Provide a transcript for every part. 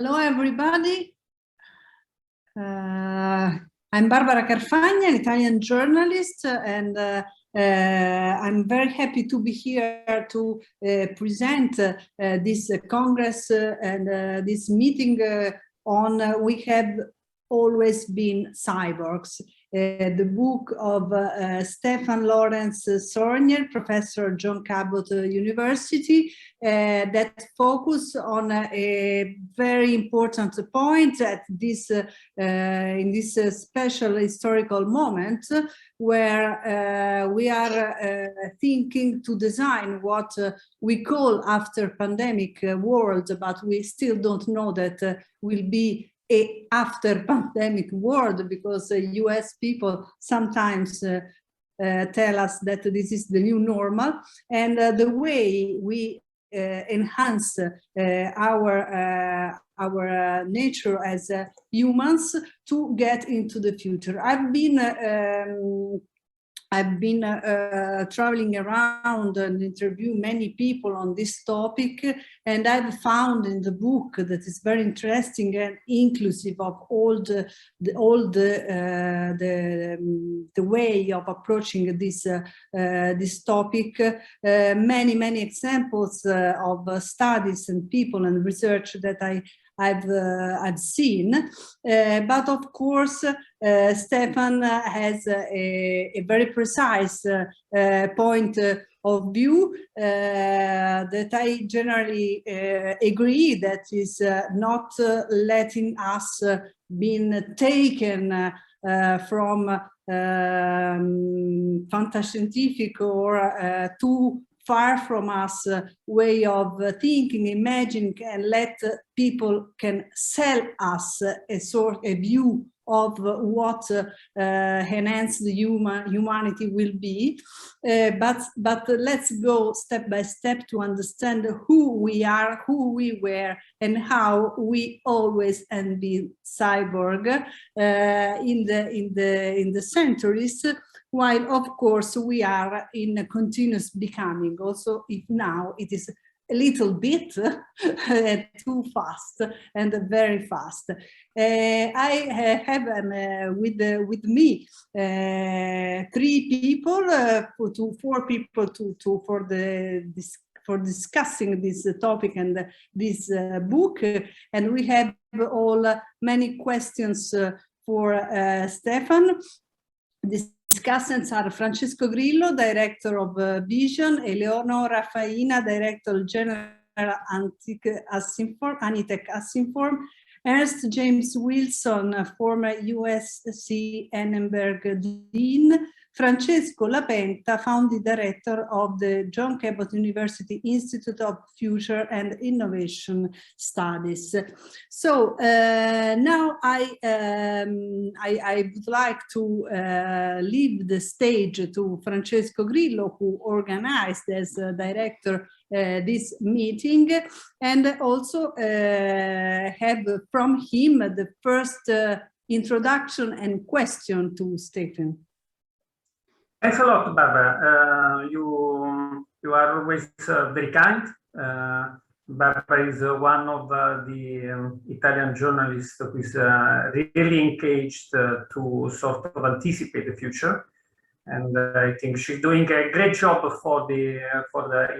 Hello, everybody. I'm Barbara Carfagna, an Italian journalist, and I'm very happy to be here to present this Congress and this meeting on We Have Always Been Cyborgs, the book of Stefan, Lorenz, Sorgner, Professor John Cabot University, that focus on a very important point at this in this special historical moment where we are thinking to design what we call after pandemic world, but we still don't know that will be a after pandemic world, because US people sometimes tell us that this is the new normal, and the way we enhance our nature as humans to get into the future. I've been traveling around and interview many people on this topic, and I've found in the book that is very interesting and inclusive of all the way of approaching this this topic. Many examples of studies and people and research that I've seen, but of course Stefan has a very precise point of view that I generally agree, that is not letting us being taken from fantascientific or too far from us way of thinking, imagining, and let people can sell us a view of what enhanced humanity will be, but let's go step by step to understand who we are, who we were, and how we always and be cyborg in the centuries. While of course we are in a continuous becoming, also if now it is a little bit too fast and very fast. I have with me 3 people, four people for discussing this topic and this book, and we have all many questions for Stefan. Discussants are Francesco Grillo, Director of Vision, Eleonora Faina, Director General Anitec-Assinform, Ernest James Wilson, former USC Annenberg Dean, Francesco Lapenta, Founding Director of the John Cabot University Institute of Future and Innovation Studies. So now I would like to leave the stage to Francesco Grillo, who organized as director this meeting, and also have from him the first introduction and question to Stefan. Thanks a lot, Barbara. You are always very kind. Barbara is one of the Italian journalists who is really engaged to sort of anticipate the future, and I think she's doing a great job for the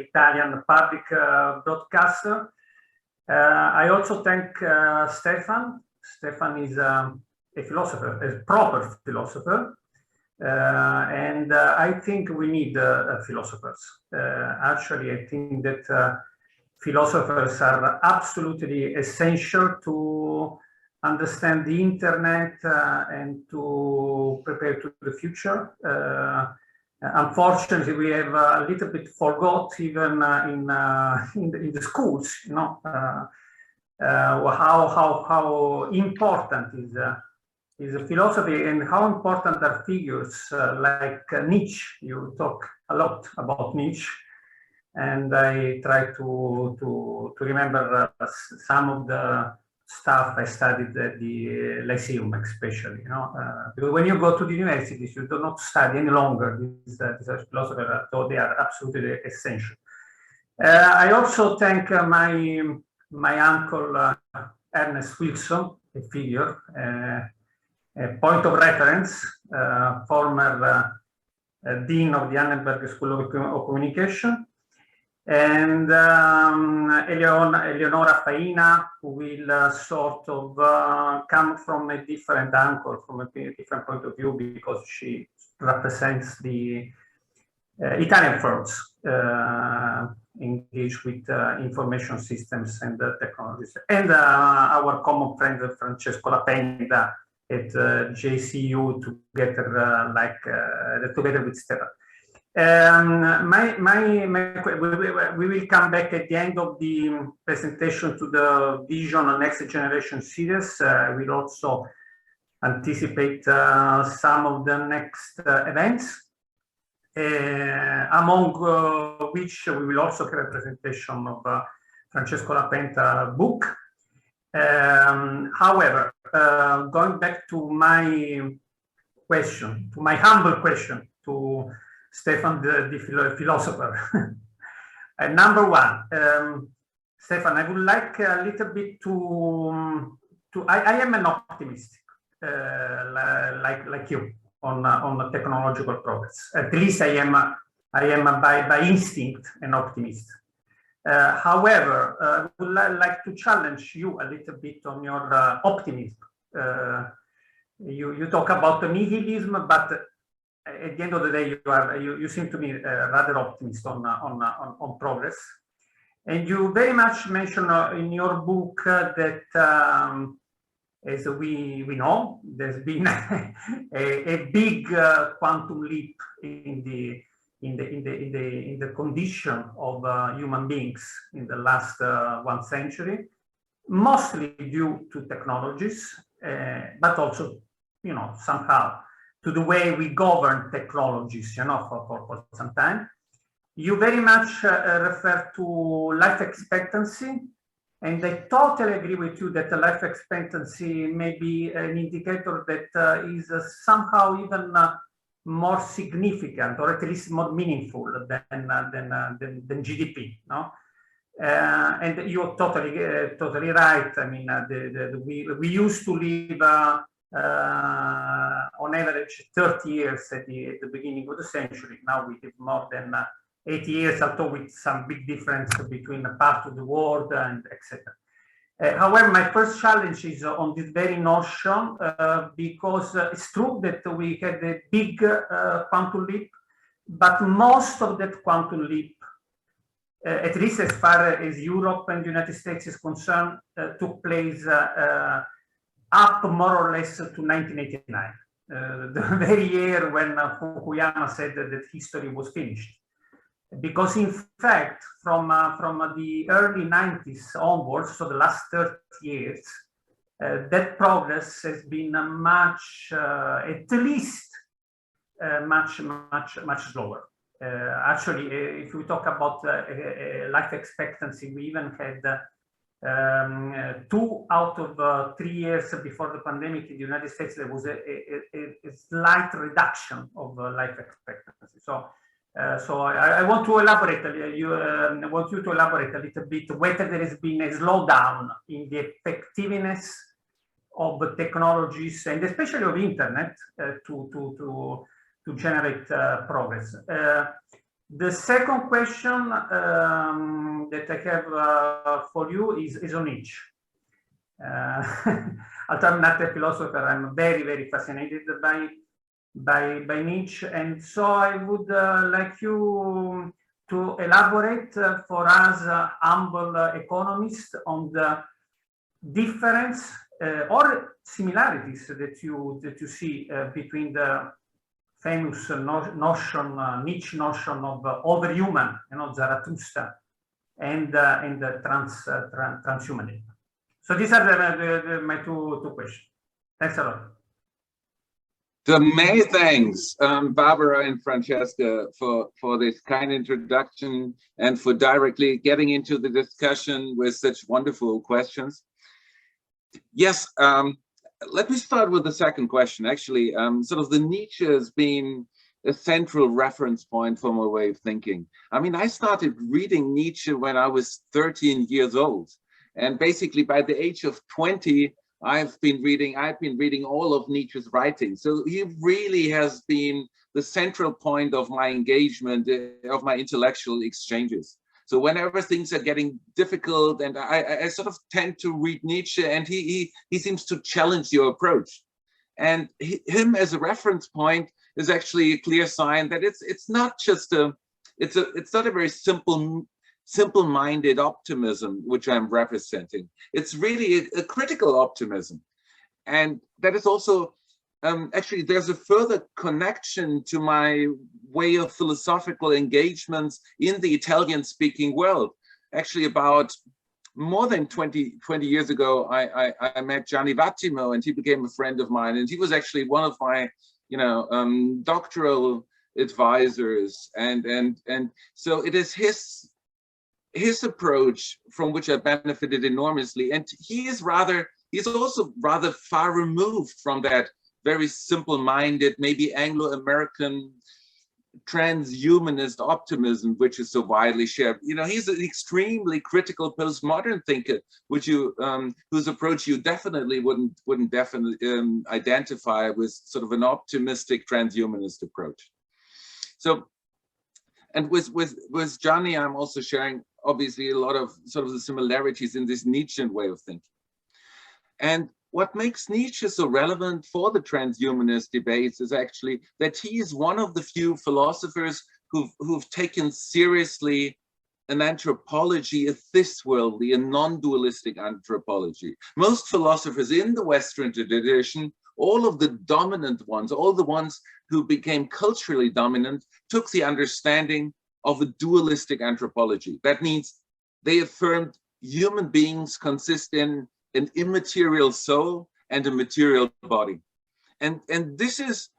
Italian public broadcaster. I also thank Stefan. Stefan is a philosopher, a proper philosopher. And I think we need philosophers. Actually, I think that philosophers are absolutely essential to understand the internet and to prepare to the future. Unfortunately, we have a little bit forgot, even in the schools, you know, how important is a philosophy, and how important are figures like Nietzsche. You talk a lot about Nietzsche, and I try to remember some of the stuff I studied at the Lyceum, especially. You know, because when you go to the universities, you do not study any longer these philosophers, so they are absolutely essential. I also thank my uncle Ernest Wilson, a figure, a point of reference, former Dean of the Annenberg School of Communication, and Eleonora Faina, who will sort of come from a different angle, from a different point of view, because she represents the Italian firms engaged with information systems and technologies, and our common friend Francesco Lapenta at JCU, together with Stefan. We will come back at the end of the presentation to the Vision on Next Generation series. We'll also anticipate some of the next events, among which we will also have a presentation of Francesco Lapenta book. However, going back to my question, to my humble question to Stefan, the philosopher. Number one, Stefan, I would like a little bit I am an optimist, like you, on technological progress. At least I am by instinct an optimist. However, I would like to challenge you a little bit on your optimism. You talk about nihilism, but at the end of the day, you seem to be rather optimist on progress. And you very much mention in your book that, as we know, there's been a big quantum leap in the condition of human beings in the last 1 century, mostly due to technologies, but also, somehow to the way we govern technologies, for some time. You very much refer to life expectancy, and I totally agree with you that the life expectancy may be an indicator that is somehow even more significant, or at least more meaningful than GDP. No, and you're totally right. I mean, we used to live on average 30 years at the beginning of the century. Now we live more than 80 years, although with some big difference between a part of the world and etc. However, my first challenge is on this very notion, because it's true that we had a big quantum leap, but most of that quantum leap, at least as far as Europe and the United States is concerned, took place up more or less to 1989, the very year when Fukuyama said that history was finished. Because in fact, from the early 90s onwards, so the last 30 years, that progress has been much, at least much slower. Actually, if we talk about life expectancy, we even had 2 out of 3 years before the pandemic in the United States, there was a slight reduction of life expectancy. So I want to elaborate. I want you to elaborate a little bit whether there has been a slowdown in the effectiveness of the technologies, and especially of internet, to generate progress. The second question that I have for you is on each. Although I'm not a philosopher, I'm very, very fascinated by Nietzsche, and so I would like you to elaborate for us, humble economists, on the difference or similarities that you see between the famous Nietzsche notion of overhuman, Zarathustra, and the transhumanism. So these are my two questions. Thanks a lot. So many thanks, Barbara and Francesca, for this kind introduction and for directly getting into the discussion with such wonderful questions. Yes, let me start with the second question. Actually, sort of the Nietzsche has been a central reference point for my way of thinking. I mean, I started reading Nietzsche when I was 13 years old. And basically by the age of 20, I've been reading all of Nietzsche's writings. So he really has been the central point of my engagement, of my intellectual exchanges. So whenever things are getting difficult, and I sort of tend to read Nietzsche, and he seems to challenge your approach. And him as a reference point is actually a clear sign that it's not just it's not a very simple-minded optimism which I'm representing. It's really a critical optimism. And that is also, actually, there's a further connection to my way of philosophical engagements in the Italian-speaking world. Actually, about more than 20 years ago, I met Gianni Vattimo, and he became a friend of mine. And he was actually one of my, doctoral advisors. And so it is his approach from which I benefited enormously. And he's also rather far removed from that very simple-minded, maybe Anglo-American transhumanist optimism, which is so widely shared. He's an extremely critical postmodern thinker, whose approach you definitely wouldn't identify with sort of an optimistic transhumanist approach. So, and with Gianni, I'm also sharing obviously a lot of sort of the similarities in this Nietzschean way of thinking. And what makes Nietzsche so relevant for the transhumanist debates is actually that he is one of the few philosophers who've taken seriously an anthropology, a this-worldly, a non-dualistic anthropology. Most philosophers in the Western tradition, all of the dominant ones, all the ones who became culturally dominant, took the understanding of a dualistic anthropology. That means they affirmed human beings consist in an immaterial soul and a material body. And this is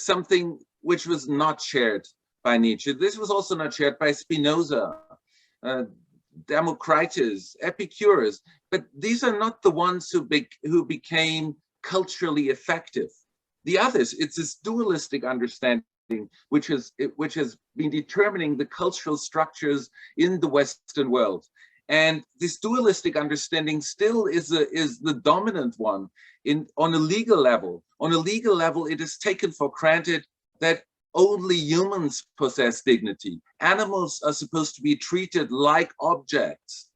something which was not shared by Nietzsche. This was also not shared by Spinoza, Democritus, Epicurus, but these are not the ones who became culturally effective. The others, it's this dualistic understanding which has been determining the cultural structures in the Western world. And this dualistic understanding still is the dominant one on a legal level. On a legal level, it is taken for granted that only humans possess dignity. Animals are supposed to be treated like objects.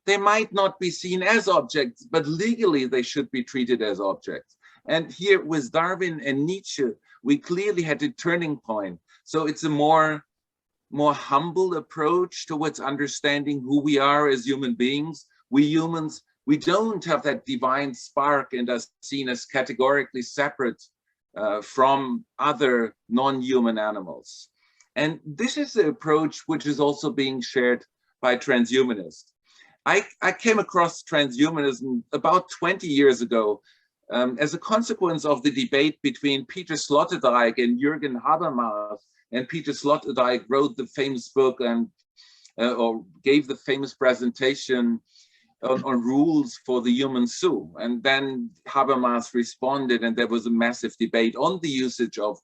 They might not be seen as objects, but legally they should be treated as objects. And here with Darwin and Nietzsche, we clearly had a turning point. So it's a more humble approach towards understanding who we are as human beings. We humans, we don't have that divine spark and are seen as categorically separate from other non-human animals. And this is the approach which is also being shared by transhumanists. I came across transhumanism about 20 years ago as a consequence of the debate between Peter Sloterdijk and Jürgen Habermas. And Peter Sloterdijk wrote the famous book or gave the famous presentation on rules for the human zoo. And then Habermas responded, and there was a massive debate on the usage of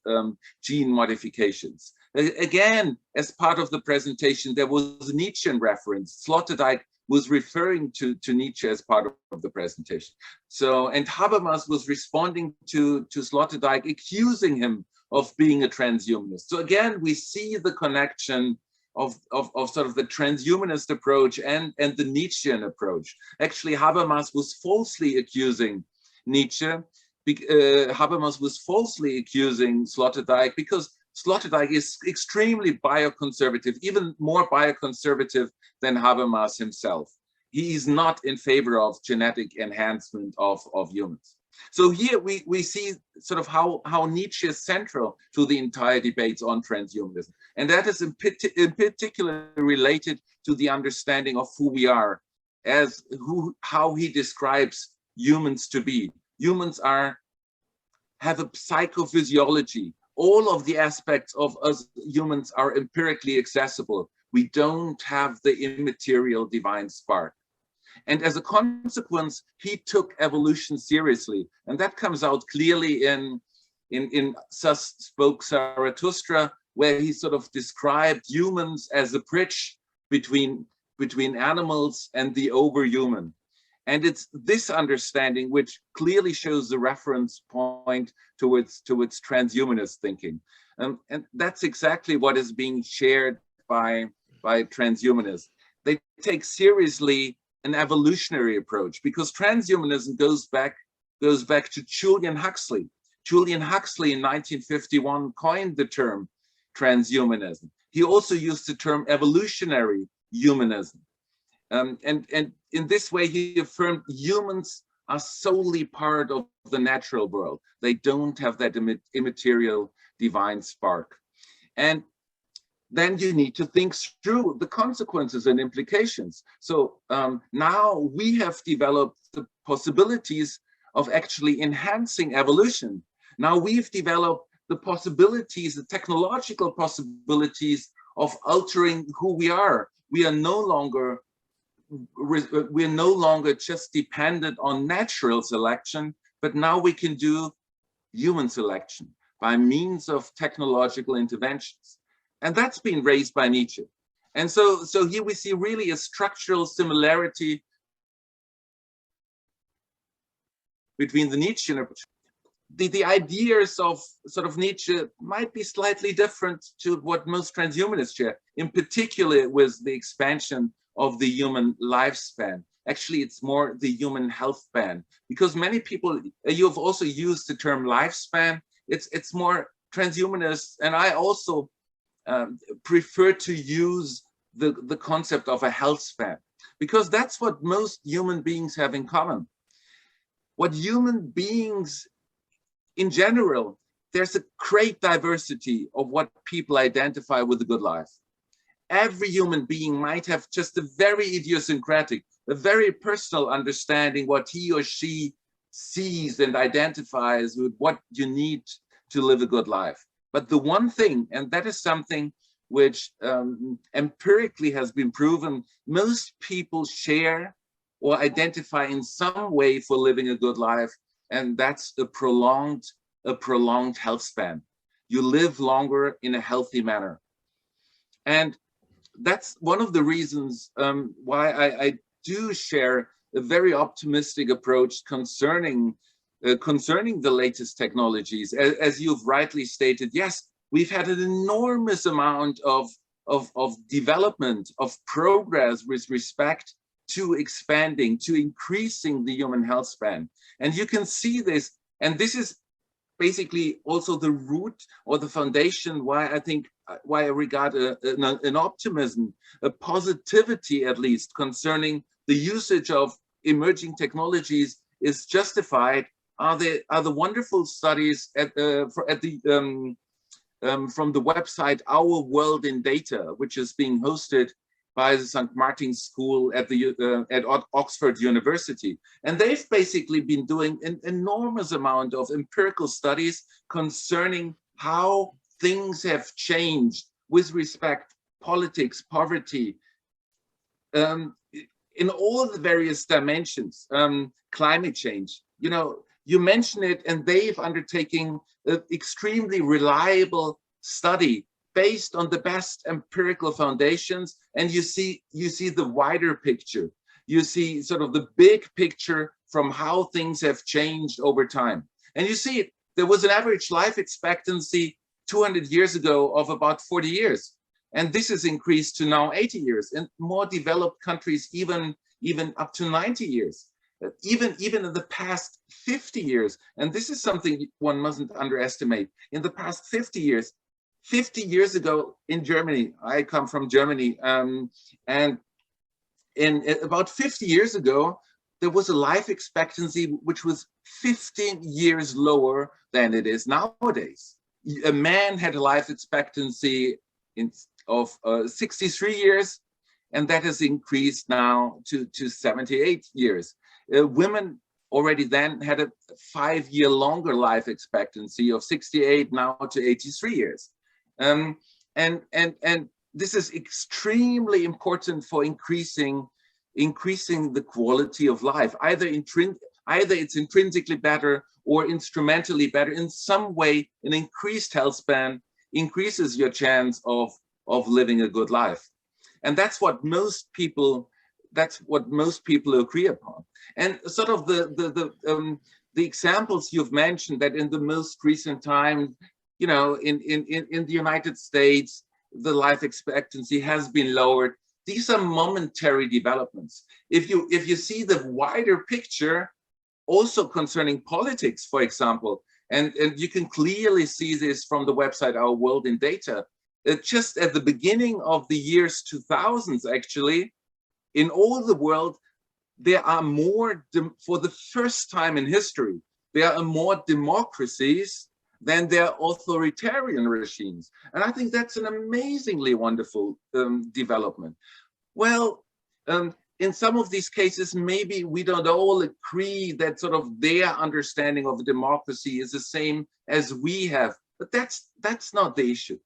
gene modifications. Again, as part of the presentation, there was a Nietzschean reference. Sloterdijk was referring to Nietzsche as part of the presentation. So, and Habermas was responding to Sloterdijk, accusing him of being a transhumanist. So again, we see the connection of sort of the transhumanist approach and the Nietzschean approach. Actually, Habermas was falsely accusing Nietzsche. Habermas was falsely accusing Sloterdijk because Sloterdijk is extremely bioconservative, even more bioconservative than Habermas himself. He is not in favor of genetic enhancement of humans. So here we see sort of how Nietzsche is central to the entire debates on transhumanism. And that is in particular related to the understanding of who we are, how he describes humans to be. Humans have a psychophysiology. All of the aspects of us humans are empirically accessible. We don't have the immaterial divine spark. And as a consequence, he took evolution seriously. And that comes out clearly in Thus Spoke Zarathustra, where he sort of described humans as a bridge between between animals and the overhuman. And it's this understanding which clearly shows the reference point towards transhumanist thinking. And that's exactly what is being shared by transhumanists. They take seriously an evolutionary approach, because transhumanism goes back to Julian Huxley. Julian Huxley in 1951 coined the term transhumanism. He also used the term evolutionary humanism. And in this way, he affirmed humans are solely part of the natural world. They don't have that immaterial divine spark. And then you need to think through the consequences and implications. So now we have developed the possibilities of actually enhancing evolution. Now we've developed the possibilities, the technological possibilities of altering who we are. We are no longer just dependent on natural selection, but now we can do human selection by means of technological interventions. And that's been raised by Nietzsche. And so here we see really a structural similarity between the Nietzschean approach. The ideas of sort of Nietzsche might be slightly different to what most transhumanists share, in particular with the expansion of the human lifespan. Actually, it's more the human health span, because many people, you've also used the term lifespan. It's more transhumanists, and I also prefer to use the concept of a health span, because that's what most human beings have in common. What human beings in general, there's a great diversity of what people identify with a good life. Every human being might have just a very idiosyncratic, a very personal understanding what he or she sees and identifies with what you need to live a good life. But the one thing, and that is something which empirically has been proven, most people share or identify in some way for living a good life, and that's a prolonged health span. You live longer in a healthy manner. And that's one of the reasons why I do share a very optimistic approach concerning the latest technologies. As you've rightly stated, yes, we've had an enormous amount of development, of progress with respect to expanding, to increasing the human health span. And you can see this, and this is basically also the root or the foundation why I regard an optimism, a positivity at least, concerning the usage of emerging technologies is justified are the wonderful studies from the website Our World in Data, which is being hosted by the St. Martin's School at Oxford University. And they've basically been doing an enormous amount of empirical studies concerning how things have changed with respect to politics, poverty, in all the various dimensions, climate change. You know, you mention it, and they've undertaken an extremely reliable study based on the best empirical foundations, and you see the wider picture. You see sort of the big picture from how things have changed over time. And you see, there was an average life expectancy 200 years ago of about 40 years. And this has increased to now 80 years. In more developed countries, even up to 90 years. Even in the past 50 years, and this is something one mustn't underestimate, in the past 50 years, 50 years ago in Germany, I come from Germany, and about 50 years ago, there was a life expectancy which was 15 years lower than it is nowadays. A man had a life expectancy of 63 years, and that has increased now to 78 years. Women already then had a 5-year longer life expectancy of 68 now to 83 years. And this is extremely important for increasing the quality of life. Either it's intrinsically better or instrumentally better. In some way, an increased health span increases your chance of living a good life. And that's what most people agree upon. And sort of the examples you've mentioned, that in the most recent time, you know, in the United States, the life expectancy has been lowered. These are momentary developments. If you see the wider picture, also concerning politics, for example, and you can clearly see this from the website Our World in Data, just at the beginning of the years 2000s, actually, in all the world, there are more, for the first time in history, there are more democracies than there are authoritarian regimes. And I think that's an amazingly wonderful development. Well, in some of these cases, maybe we don't all agree that sort of their understanding of democracy is the same as we have, but that's not the issue.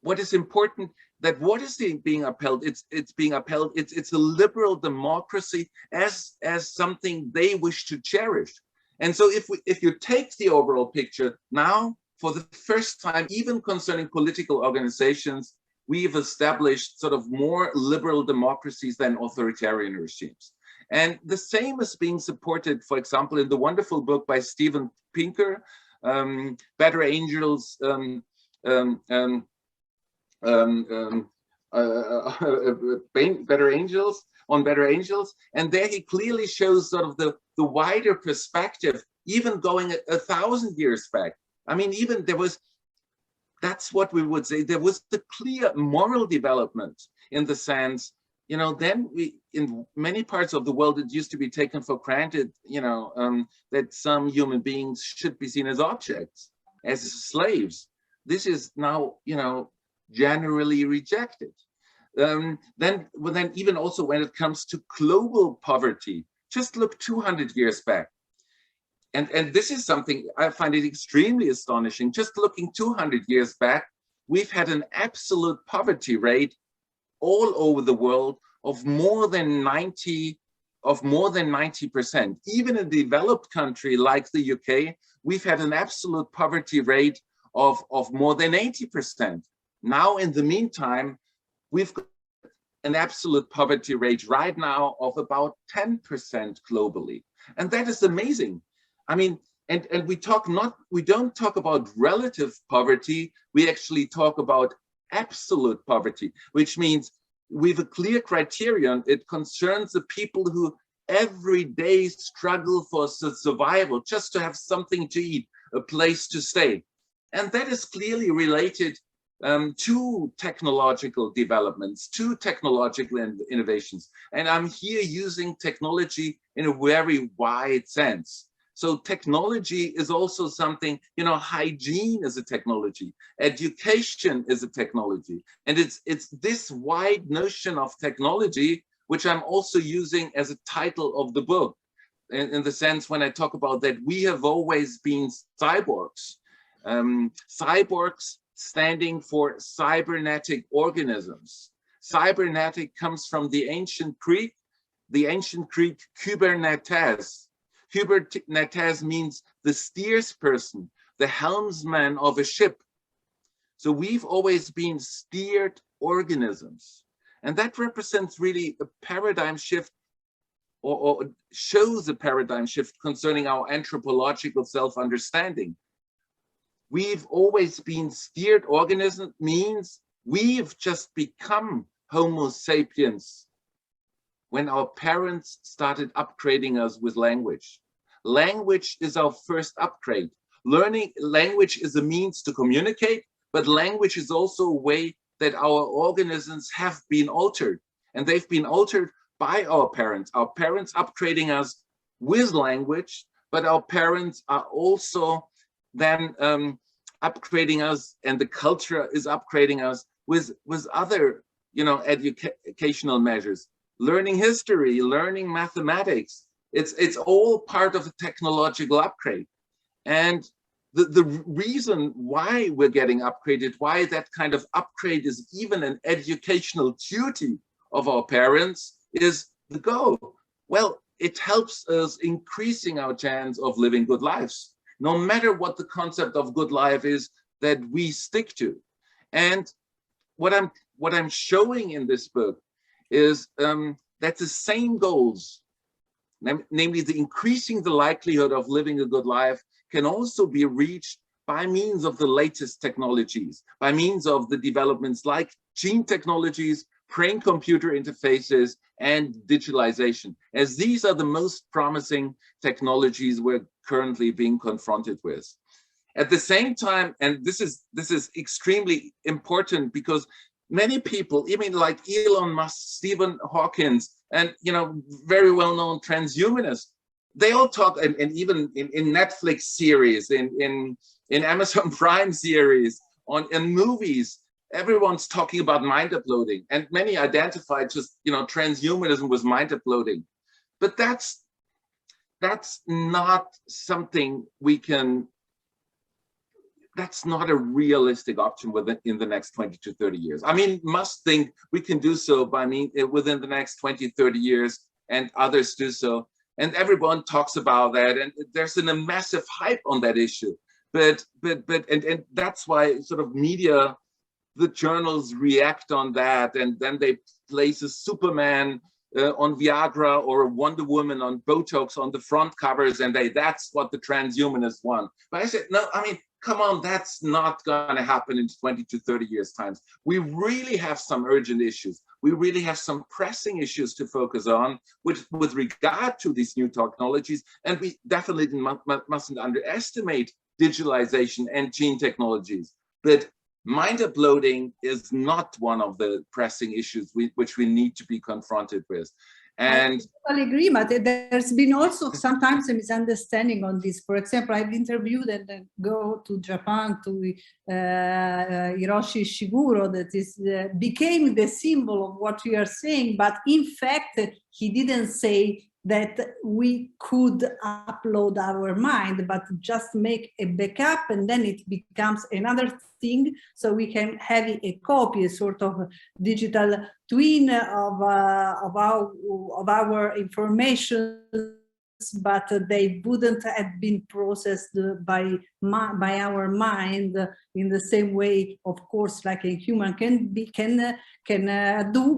What is important, that what is being upheld, it's being upheld, it's a liberal democracy as something they wish to cherish. And so if you take the overall picture now, for the first time, even concerning political organizations, we've established sort of more liberal democracies than authoritarian regimes. And the same is being supported, for example, in the wonderful book by Steven Pinker, Better Angels, Better Angels, on Better Angels. And there he clearly shows sort of the wider perspective, even going 1,000 years back. I mean, even there was, that's what we would say, there was the clear moral development in the sense, you know, then in many parts of the world, it used to be taken for granted, you know, that some human beings should be seen as objects, as slaves. This is now, you know, generally rejected. Then even also when it comes to global poverty, just look 200 years back. And this is something I find it extremely astonishing. Just looking 200 years back, we've had an absolute poverty rate all over the world of more than 90%. Even in a developed country like the UK, we've had an absolute poverty rate of more than 80%. Now, in the meantime, we've got an absolute poverty rate right now of about 10% globally. And that is amazing. I mean, and we don't talk about relative poverty, we actually talk about absolute poverty, which means we have a clear criterion. It concerns the people who every day struggle for survival, just to have something to eat, a place to stay. And that is clearly related to technological developments, to technological innovations. And I'm here using technology in a very wide sense. So technology is also something, you know, hygiene is a technology, education is a technology. And it's this wide notion of technology, which I'm also using as a title of the book, in the sense when I talk about that we have always been cyborgs. Cyborgs standing for cybernetic organisms. Cybernetic comes from the ancient Greek kybernetes. Kybernetes means the steersperson, the helmsman of a ship. So we've always been steered organisms. And that represents really a paradigm shift, or shows a paradigm shift concerning our anthropological self-understanding. We've always been steered organism means we've just become Homo sapiens when our parents started upgrading us with language. Language is our first upgrade. Learning language is a means to communicate, but language is also a way that our organisms have been altered. And they've been altered by our parents upgrading us with language, but our parents are also then upgrading us, and the culture is upgrading us with other, you know, educational measures. Learning history, learning mathematics, it's all part of a technological upgrade. And the reason why we're getting upgraded, why that kind of upgrade is even an educational duty of our parents, is the goal. Well, it helps us increasing our chance of living good lives, no matter what the concept of good life is that we stick to. And what I'm showing in this book is that the same goals, namely the increasing the likelihood of living a good life, can also be reached by means of the latest technologies, by means of the developments like gene technologies, brain-computer interfaces, and digitalization, as these are the most promising technologies we're currently being confronted with. At the same time, and this is extremely important because many people, even like Elon Musk, Stephen Hawking, and very well-known transhumanists, they all talk, and even in Netflix series, in Amazon Prime series, in movies, everyone's talking about mind uploading, and many identify just transhumanism with mind uploading, but that's not something we can. That's not a realistic option in the next 20 to 30 years. I mean, Musk think we can do so within the next 20, 30 years, and others do so. And everyone talks about that, and there's a massive hype on that issue. But that's why sort of media, the journals react on that, and then they place a Superman on Viagra or a Wonder Woman on Botox on the front covers, and that's what the transhumanists want. But I said, no, I mean, come on, that's not going to happen in 20 to 30 years' time. We really have some urgent issues. We really have some pressing issues to focus on with regard to these new technologies. And we definitely mustn't underestimate digitalization and gene technologies. But mind uploading is not one of the pressing issues which we need to be confronted with. And I totally agree, but there's been also sometimes a misunderstanding on this. For example, I've interviewed and then go to Japan to Hiroshi Ishiguro, that is became the symbol of what we are saying, but in fact, he didn't say that we could upload our mind, but just make a backup, and then it becomes another thing. So we can have a copy, a sort of digital twin of our information, but they wouldn't have been processed by our mind in the same way, of course, like a human can do.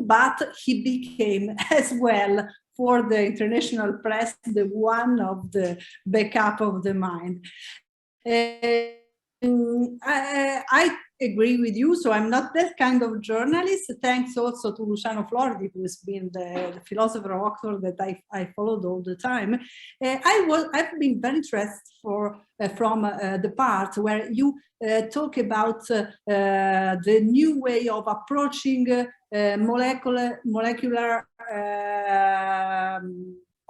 But he became as well, for the international press, the one of the backup of the mind. I agree with you, so I'm not that kind of journalist. Thanks also to Luciano Floridi, who has been the philosopher of Oxford that I followed all the time. I've been very interested from the part where you talk about the new way of approaching molecular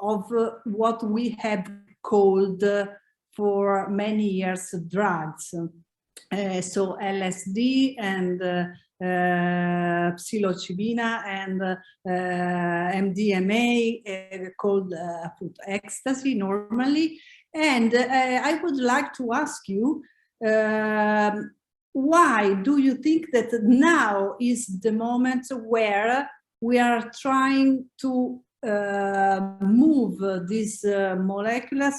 of what we have called for many years drugs. So LSD and psilocybina and MDMA, called ecstasy normally. And I would like to ask you, why do you think that now is the moment where we are trying to move these molecules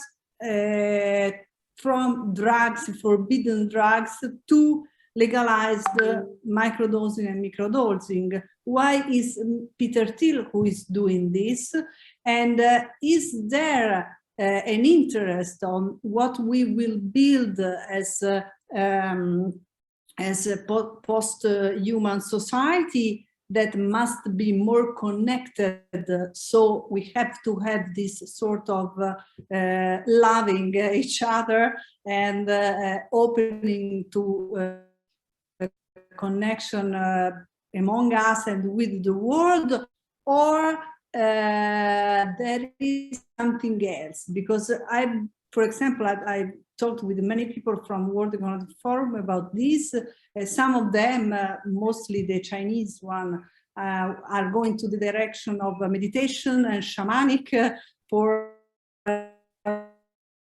from drugs, forbidden drugs, to legalized microdosing and microdosing? Why is Peter Thiel who is doing this? And is there an interest on what we will build as a post-human society that must be more connected? So we have to have this sort of loving each other and opening to connection among us and with the world, or there is something else? Because for example, I talked with many people from World Economic Forum about this. Some of them, mostly the Chinese one, are going to the direction of meditation and shamanic for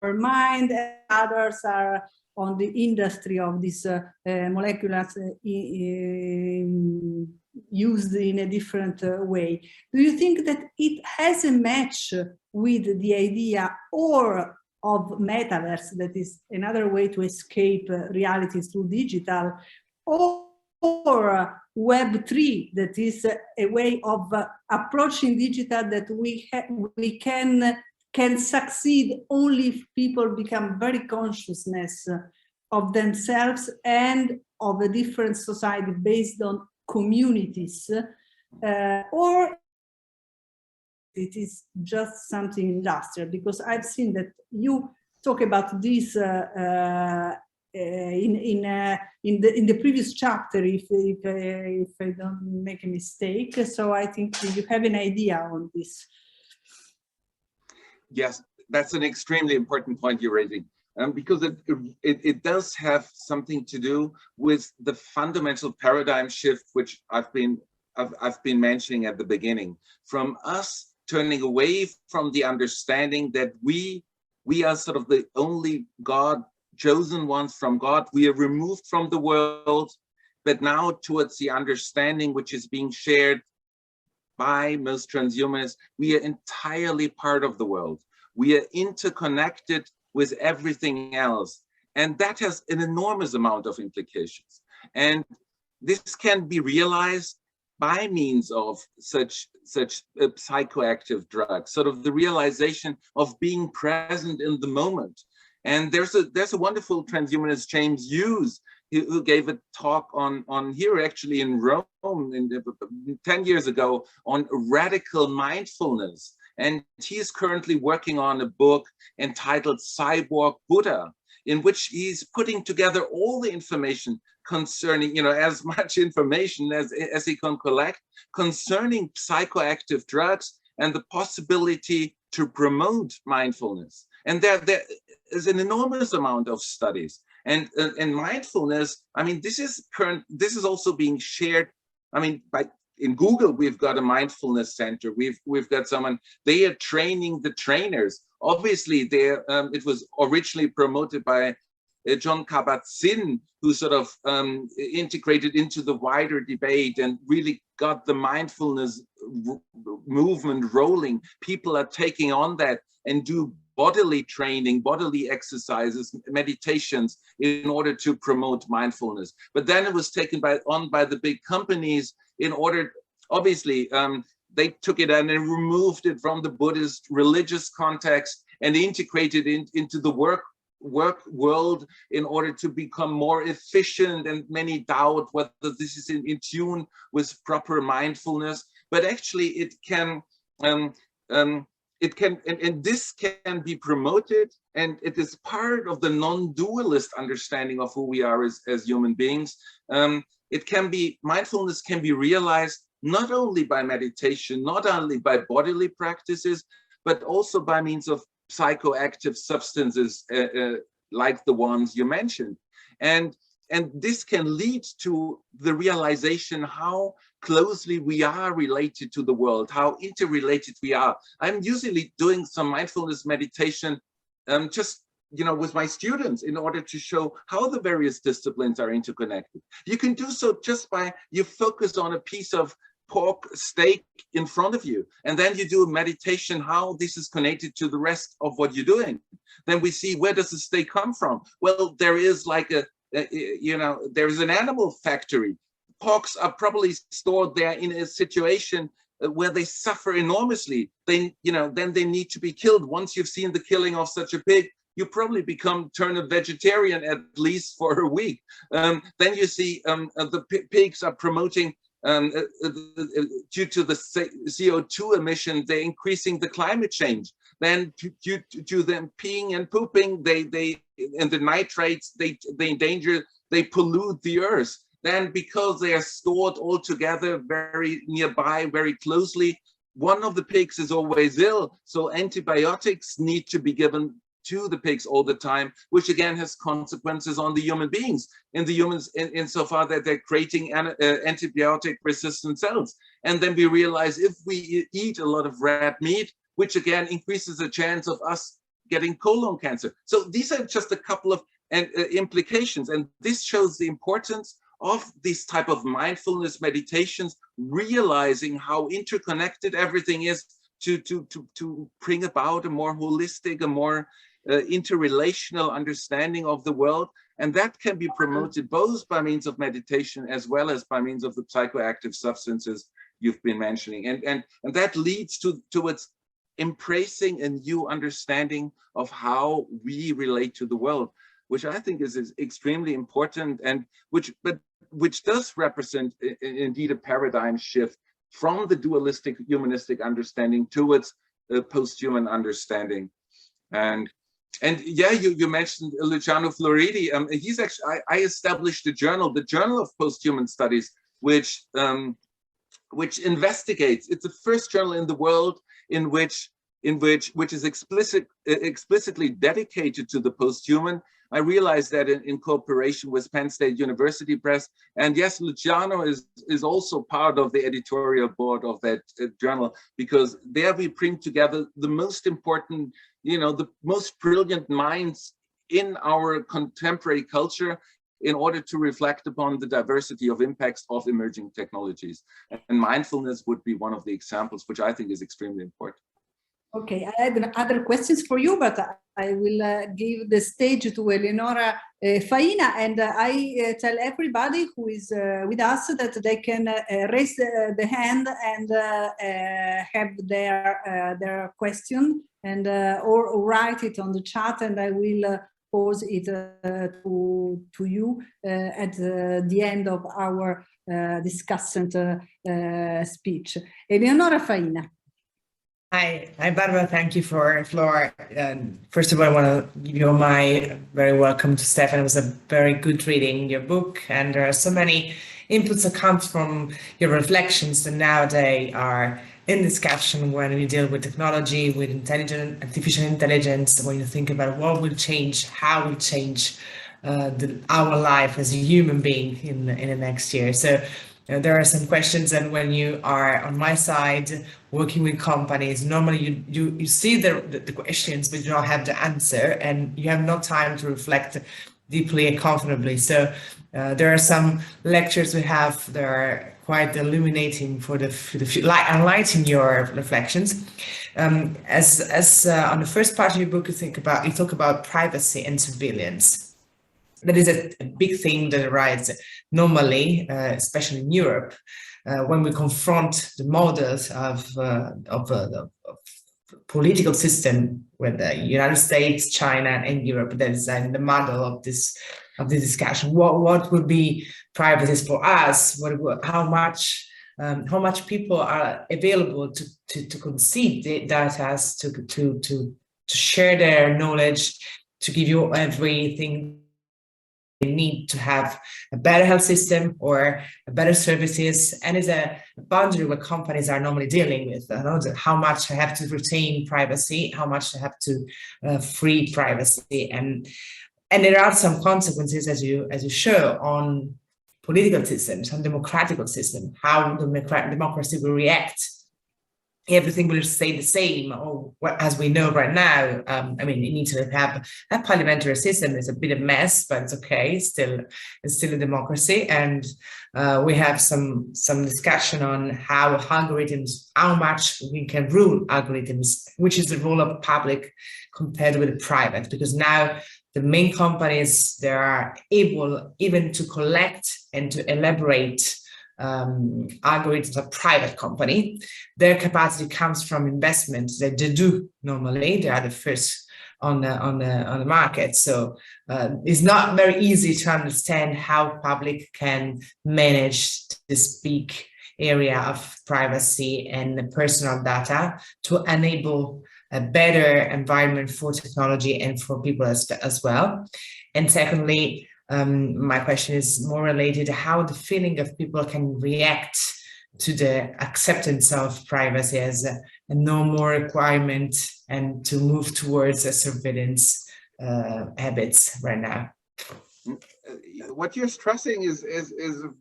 mind. Others are on the industry of these molecules used in a different way. Do you think that it has a match with the idea or of metaverse, that is another way to escape reality through digital, or or Web3, that is a way of approaching digital that we can succeed only if people become very consciousness of themselves and of a different society based on communities, or it is just something industrial, because I've seen that you talk about this in the previous chapter, if I don't make a mistake. So I think you have an idea on this. Yes, that's an extremely important point you're raising, because it does have something to do with the fundamental paradigm shift, which I've been mentioning at the beginning, from us turning away from the understanding that we are sort of the only God, chosen ones from God. We are removed from the world, but now towards the understanding which is being shared by most transhumanists, we are entirely part of the world. We are interconnected with everything else. And that has an enormous amount of implications. And this can be realized by means of such psychoactive drugs, sort of the realization of being present in the moment. And there's a wonderful transhumanist, James Hughes, who gave a talk on here actually in Rome 10 years ago on radical mindfulness. And he's currently working on a book entitled Cyborg Buddha, in which he's putting together all the information concerning, as much information as he can collect concerning psychoactive drugs and the possibility to promote mindfulness. And there is an enormous amount of studies. And mindfulness, I mean, this is also being shared. I mean, in Google, we've got a mindfulness center. We've got someone, they are training the trainers. Obviously, it was originally promoted by John Kabat-Zinn, who sort of integrated into the wider debate and really got the mindfulness movement rolling. People are taking on that and do bodily training, bodily exercises, meditations in order to promote mindfulness. But then it was taken on by the big companies in order, obviously, they took it and removed it from the Buddhist religious context and integrated it into the work world in order to become more efficient, and many doubt whether this is in tune with proper mindfulness. But actually it can and this can be promoted, and it is part of the non-dualist understanding of who we are as human beings. Mindfulness can be realized not only by meditation, not only by bodily practices, but also by means of psychoactive substances like the ones you mentioned. And this can lead to the realization how closely we are related to the world, how interrelated we are. I'm usually doing some mindfulness meditation just with my students in order to show how the various disciplines are interconnected. You can do so just by you focus on a piece of pork steak in front of you, and then you do a meditation how this is connected to the rest of what you're doing. Then we see, where does the steak come from? Well, there is like there's an animal factory. Porks are probably stored there in a situation where they suffer enormously. Then they need to be killed. Once you've seen the killing of such a pig, you probably turn a vegetarian at least for a week. Then you see the pigs are promoting, due to the CO2 emission, they're increasing the climate change. Then due to them peeing and pooping, and the nitrates, they pollute the earth. Then because they are stored all together very nearby, very closely, one of the pigs is always ill. So antibiotics need to be given to the pigs all the time, which again has consequences on the human beings, in the humans insofar that they're creating antibiotic resistant cells. And then we realize if we eat a lot of red meat, which again increases the chance of us getting colon cancer. So these are just a couple of implications, and this shows the importance of these type of mindfulness meditations, realizing how interconnected everything is to bring about a more holistic, a more interrelational understanding of the world. And that can be promoted both by means of meditation as well as by means of the psychoactive substances you've been mentioning. And that leads towards embracing a new understanding of how we relate to the world, which I think is extremely important, and which does represent indeed a paradigm shift from the dualistic humanistic understanding towards a post-human understanding. And yeah, you mentioned Luciano Floridi. He's actually, I established a journal, the Journal of Post-Human Studies, which investigates. It's the first journal in the world which is explicitly dedicated to the post-human. I realized that in cooperation with Penn State University Press. And yes, Luciano is also part of the editorial board of that journal, because there we bring together the most important, the most brilliant minds in our contemporary culture in order to reflect upon the diversity of impacts of emerging technologies. And mindfulness would be one of the examples, which I think is extremely important. Okay, I had other questions for you, but I will give the stage to Eleonora Faina, and I tell everybody who is with us that they can raise the hand and have their question, and or write it on the chat, and I will pose it to you at the end of our discussant speech. Eleonora Faina. Hi, Barbara. Thank you for the floor. First of all, I want to give you my very welcome to Stefan. It was a very good reading your book, and there are so many inputs that come from your reflections that now they are in discussion when we deal with technology, with artificial intelligence, when you think about what will change, how will change our life as a human being in the next year. So there are some questions, and when you are on my side working with companies, normally you see the questions, but you don't have the answer, and you have no time to reflect deeply and comfortably. So there are some lectures we have that are quite illuminating for the enlightening your reflections. As on the first part of your book, you talk about privacy and surveillance. That is a big thing that arises normally, especially in Europe, when we confront the models of the political system with the United States, China, and Europe. That is in the model of this discussion. What would be privacy for us? How much people are available to concede the data, to share their knowledge, to give you everything they need to have a better health system or better services, and is a boundary where companies are normally dealing with. How much I have to retain privacy, how much I have to free privacy, and there are some consequences, as you show, on political systems, on democratic system, how the democracy will react. Everything will stay the same, or as we know right now. I mean, in Italy, we have a parliamentary system. It's a bit of a mess, but it's okay. It's still a democracy, and we have some discussion on how much we can rule algorithms, which is the role of public compared with the private, because now the main companies, they are able even to collect and to elaborate algorithms of private company. Their capacity comes from investments that they do normally. They are the first on the market. So it's not very easy to understand how public can manage this big area of privacy and personal data to enable a better environment for technology and for people as well. And secondly, my question is more related to how the feeling of people can react to the acceptance of privacy as a no more requirement and to move towards a surveillance habits right now. What you're stressing is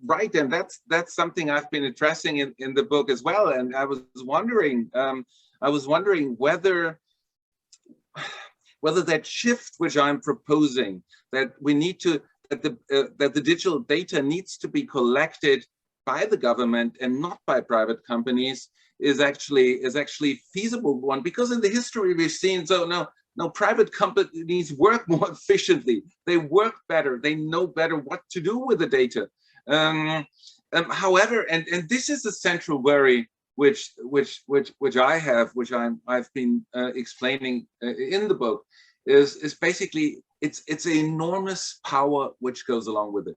right, and that's something I've been addressing in the book as well. And I was wondering whether that shift which I'm proposing, that we need to that the digital data needs to be collected by the government and not by private companies, is actually feasible one, because in the history we've seen, so no, No, private companies work more efficiently. They work better. They know better what to do with the data. However, and this is a central worry which I have, which I've been explaining in the book, is basically it's an enormous power which goes along with it.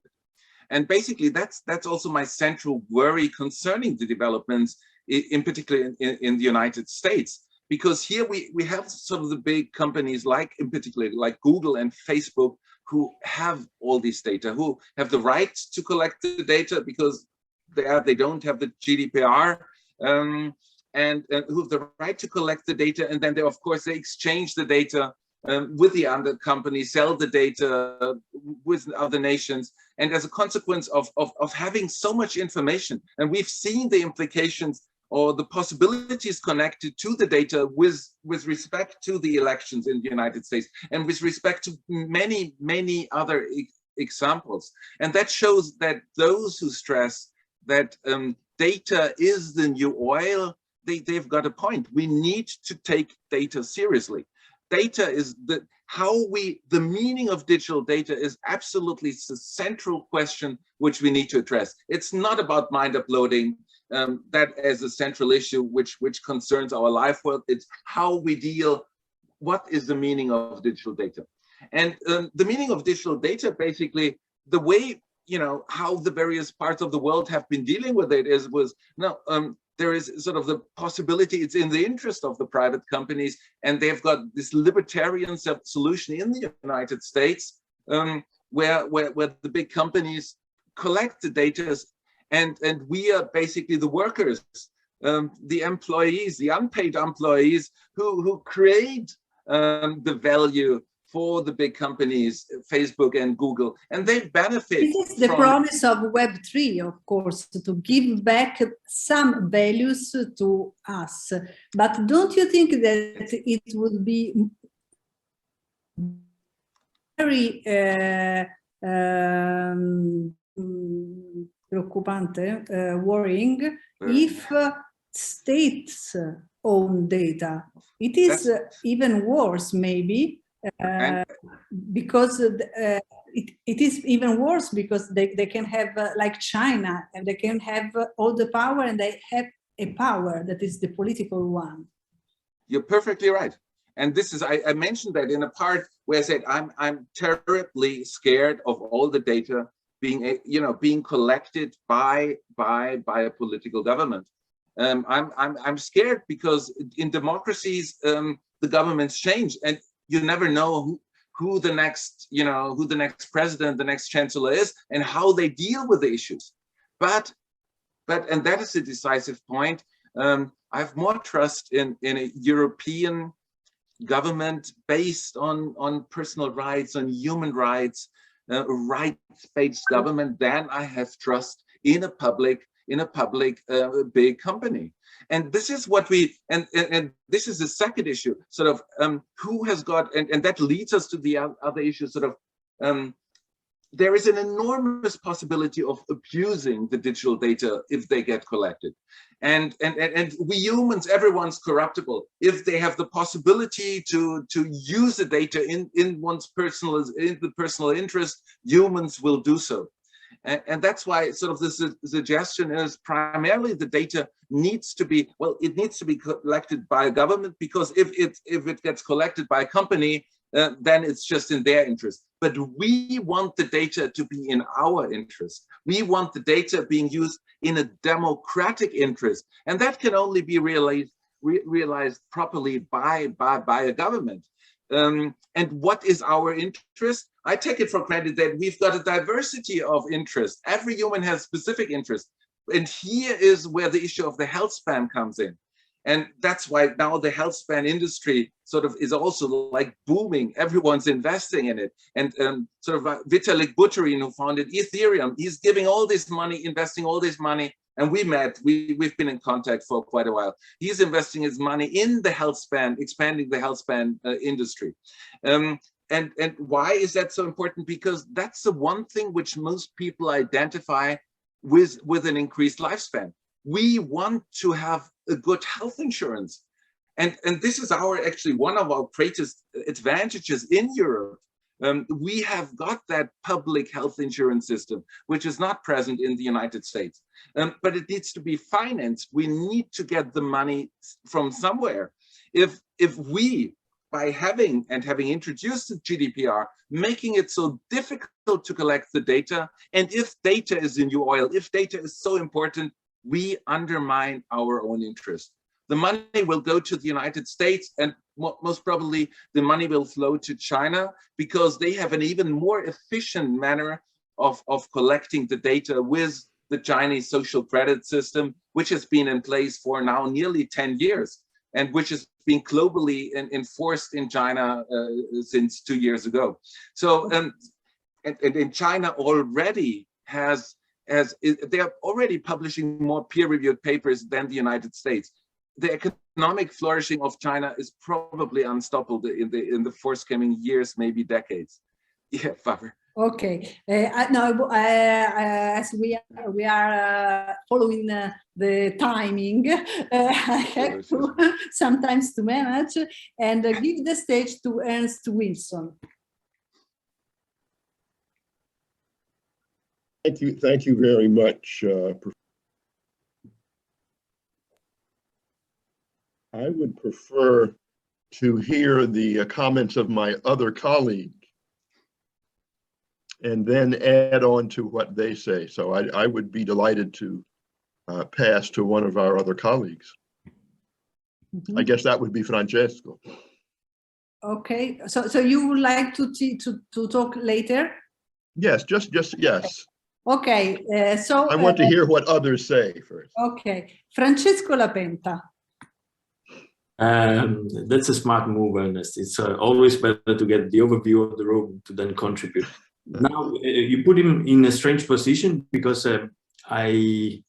And basically that's also my central worry concerning the developments, in particular in the United States, because here we have sort of the big companies in particular like Google and Facebook, who have all these data, who have the right to collect the data because they don't have the GDPR, and who have the right to collect the data, and then of course they exchange the data with the other companies, sell the data with other nations. And as a consequence of having so much information, and we've seen the implications or the possibilities connected to the data with respect to the elections in the United States, and with respect to many, many other examples. And that shows that those who stress that data is the new oil, they've got a point. We need to take data seriously. Data is the meaning of digital data is absolutely the central question which we need to address. It's not about mind uploading, that as a central issue which concerns our life world. It's how we deal, what is the meaning of digital data? And the meaning of digital data, basically, the way, how the various parts of the world have been dealing with it there is sort of the possibility, it's in the interest of the private companies, and they've got this libertarian solution in the United States, where the big companies collect the data, and we are basically the workers, the employees, the unpaid employees who create the value for the big companies, Facebook and Google, and they benefit. This is the promise of Web3, of course, to give back some values to us. But don't you think that it would be very worrying if states own data? It is even worse, maybe. Because it is even worse because they can have like China, and they can have all the power, and they have a power that is the political one. You're perfectly right. And this is, I mentioned that in a part where I said I'm terribly scared of all the data being collected by a political government. I'm scared because in democracies the governments change, and you never know who the next president, the next chancellor is, and how they deal with the issues. But and that is a decisive point. I have more trust in a European government based on personal rights, on human rights, rights-based government than I have trust in a public big company. And this is what and this is the second issue, sort of who has got, and that leads us to the other issue, sort of there is an enormous possibility of abusing the digital data if they get collected. And we humans, everyone's corruptible. If they have the possibility to use the data in the personal interest, humans will do so. And that's why sort of the suggestion is primarily the data needs to be, it needs to be collected by a government, because if it gets collected by a company, then it's just in their interest. But we want the data to be in our interest. We want the data being used in a democratic interest. And that can only be realized properly by a government. And what is our interest? I take it for granted that we've got a diversity of interest. Every human has specific interest. And here is where the issue of the health span comes in. And that's why now the health span industry sort of is also like booming. Everyone's investing in it. And sort of Vitalik Buterin, who founded Ethereum, he's giving all this money, investing all this money. And we've been in contact for quite a while. He's investing his money in the health span, expanding the health span industry. And why is that so important? Because that's the one thing which most people identify with an increased lifespan. We want to have a good health insurance. And this is actually one of our greatest advantages in Europe. We have got that public health insurance system, which is not present in the United States. But it needs to be financed. We need to get the money from somewhere. If we, by having introduced the GDPR, making it so difficult to collect the data, and if data is the new oil, if data is so important, we undermine our own interest. The money will go to the United States, and most probably the money will flow to China, because they have an even more efficient manner of collecting the data with the Chinese social credit system, which has been in place for now nearly 10 years, and which has been globally enforced in China since 2 years ago. So, and in China already they are already publishing more peer-reviewed papers than the United States. The economic flourishing of China is probably unstoppable in the forthcoming years, maybe decades. Yeah, Faber. Okay. No, as we are following the timing, I have to sometimes to manage and give the stage to Ernest Wilson. Thank you very much. I would prefer to hear the comments of my other colleague and then add on to what they say. So I would be delighted to pass to one of our other colleagues. I guess that would be Francesco. Okay, so you would like to talk later? Yes, just yes. Okay, so I want to hear what others say first. Okay, Francesco Lapenta. That's a smart move, Ernest. It's always better to get the overview of the room to then contribute. Now, you put him in a strange position, because I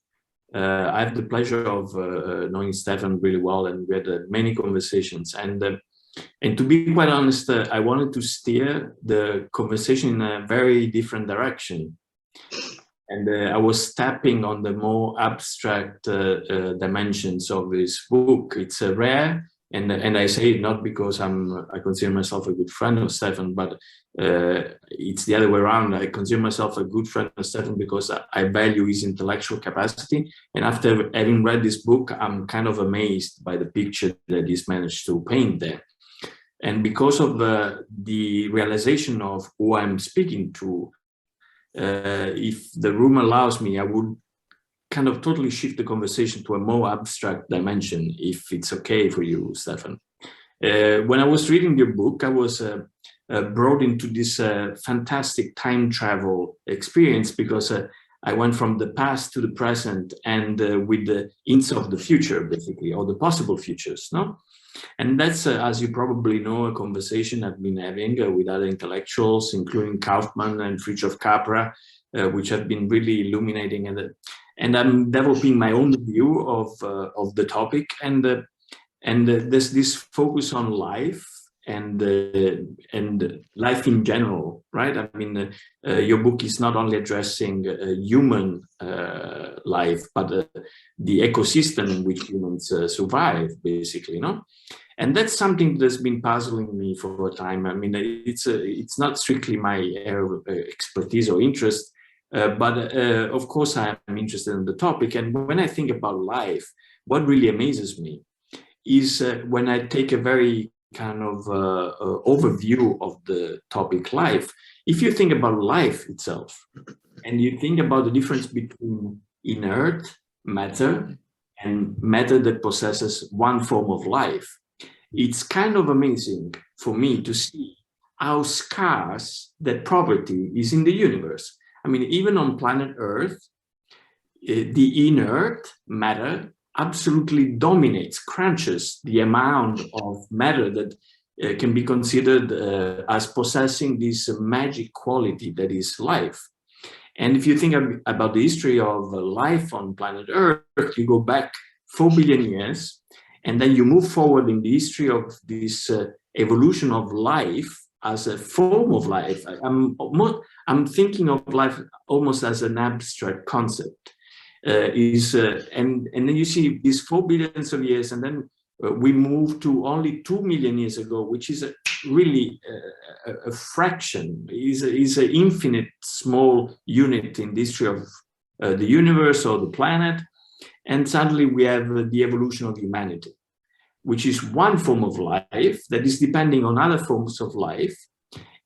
have the pleasure of knowing Stefan really well, and we had many conversations. And to be quite honest, I wanted to steer the conversation in a very different direction. And I was tapping on the more abstract dimensions of his book. It's rare, and I say it not because I consider myself a good friend of Stefan, but it's the other way around. I consider myself a good friend of Stefan because I value his intellectual capacity. And after having read this book, I'm kind of amazed by the picture that he's managed to paint there. And because of the realization of who I'm speaking to, if the room allows me, I would kind of totally shift the conversation to a more abstract dimension, if it's okay for you, Stefan. When I was reading your book, I was brought into this fantastic time travel experience, because I went from the past to the present, and with the hints of the future, basically, or the possible futures, no? And that's, as you probably know, a conversation I've been having with other intellectuals, including Kaufman and Fritjof Capra, which have been really illuminating. And I'm developing my own view of the topic. And there's this focus on life and life in general, right? I mean, your book is not only addressing human life, but the ecosystem in which humans survive, basically, no? And that's something that's been puzzling me for a time. I mean, it's not strictly my area of expertise or interest, but of course I'm interested in the topic. And when I think about life, what really amazes me is when I take a very kind of overview of the topic life. If you think about life itself, and you think about the difference between inert matter and matter that possesses one form of life, it's kind of amazing for me to see how scarce that property is in the universe. I mean, even on planet Earth, the inert matter absolutely dominates, crunches the amount of matter that can be considered as possessing this magic quality that is life. And if you think about the history of life on planet Earth, you go back 4 billion years, and then you move forward in the history of this evolution of life as a form of life. I'm thinking of life almost as an abstract concept. And then you see these 4 billions of years, and then we moved to only 2 million years ago, which is really a fraction, is an infinite small unit in the history of the universe or the planet. And suddenly we have the evolution of humanity, which is one form of life that is depending on other forms of life.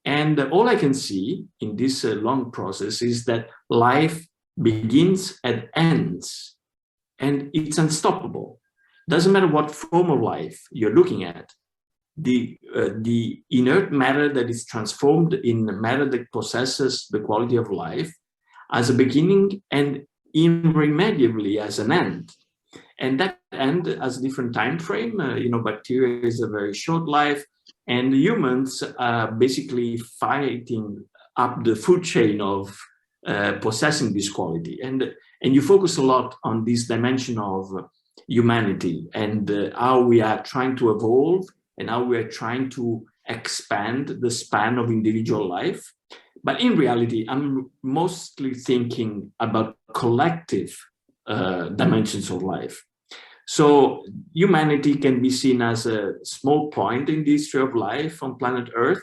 And all I can see in this long process is that life begins and ends, and it's unstoppable. Doesn't matter what form of life you're looking at. The inert matter that is transformed in matter that possesses the quality of life as a beginning and irremediably as an end. And that end has a different time frame. Bacteria is a very short life, and humans are basically fighting up the food chain of possessing this quality. And you focus a lot on this dimension of humanity and how we are trying to evolve and how we are trying to expand the span of individual life. But in reality, I'm mostly thinking about collective dimensions of life. So humanity can be seen as a small point in the history of life on planet Earth.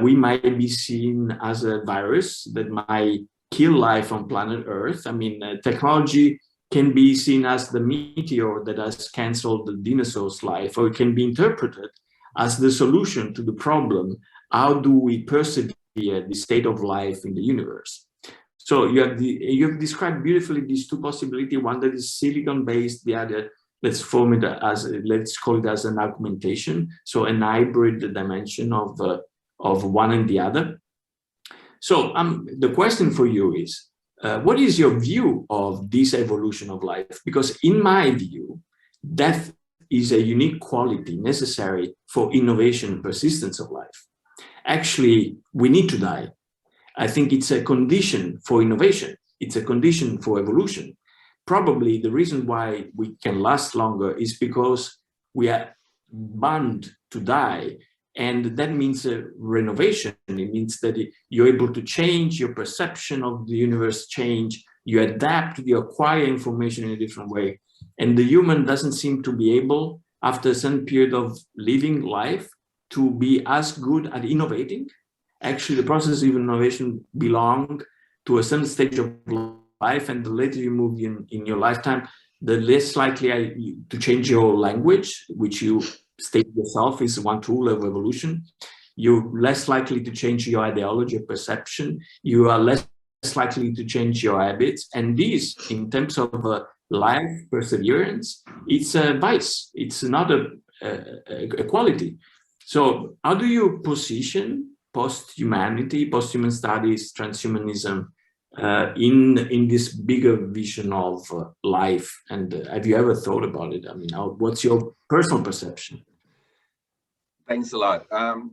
We might be seen as a virus that might kill life on planet Earth. I mean, technology can be seen as the meteor that has canceled the dinosaurs' life, or it can be interpreted as the solution to the problem. How do we persevere the state of life in the universe? So you have described beautifully these two possibilities, one that is silicon-based, the other, let's call it as an augmentation, so an hybrid dimension of one and the other. So the question for you is, what is your view of this evolution of life? Because in my view, death is a unique quality necessary for innovation and persistence of life. Actually, we need to die. I think it's a condition for innovation. It's a condition for evolution. Probably the reason why we can last longer is because we are bound to die. And that means a renovation. It means that you're able to change your perception of the universe, you adapt, you acquire information in a different way. And the human doesn't seem to be able, after some period of living life, to be as good at innovating. Actually, the process of innovation belongs to a certain stage of life, and the later you move in your lifetime, the less likely to change your language, which you state yourself is one tool of evolution. You're less likely to change your ideology of perception. You are less likely to change your habits. And this, in terms of life perseverance, it's a vice. It's not a quality. So how do you position post-humanity, post-human studies, transhumanism in this bigger vision of life? And have you ever thought about it? I mean, what's your personal perception? Thanks a lot.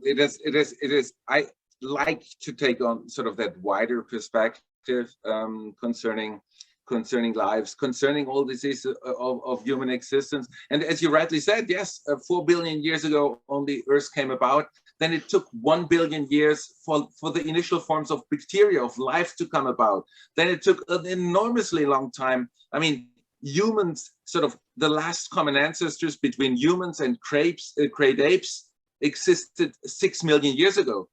It is. I like to take on sort of that wider perspective concerning lives, concerning all diseases of human existence. And as you rightly said, yes, 4 billion years ago, only Earth came about. Then it took 1 billion years for the initial forms of bacteria, of life to come about. Then it took an enormously long time. I mean, humans, sort of the last common ancestors between humans and great apes existed 6 million years ago.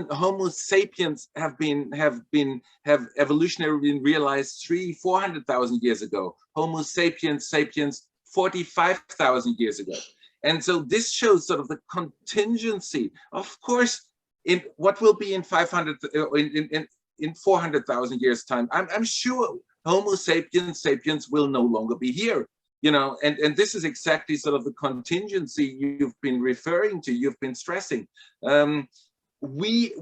Homo sapiens have evolutionarily been realized 300,000-400,000 years ago. Homo sapiens 45,000 years ago. And so this shows sort of the contingency. Of course, in what will be in 400,000 years time, I'm sure Homo sapiens will no longer be here. And this is exactly sort of the contingency you've been referring to, you've been stressing. We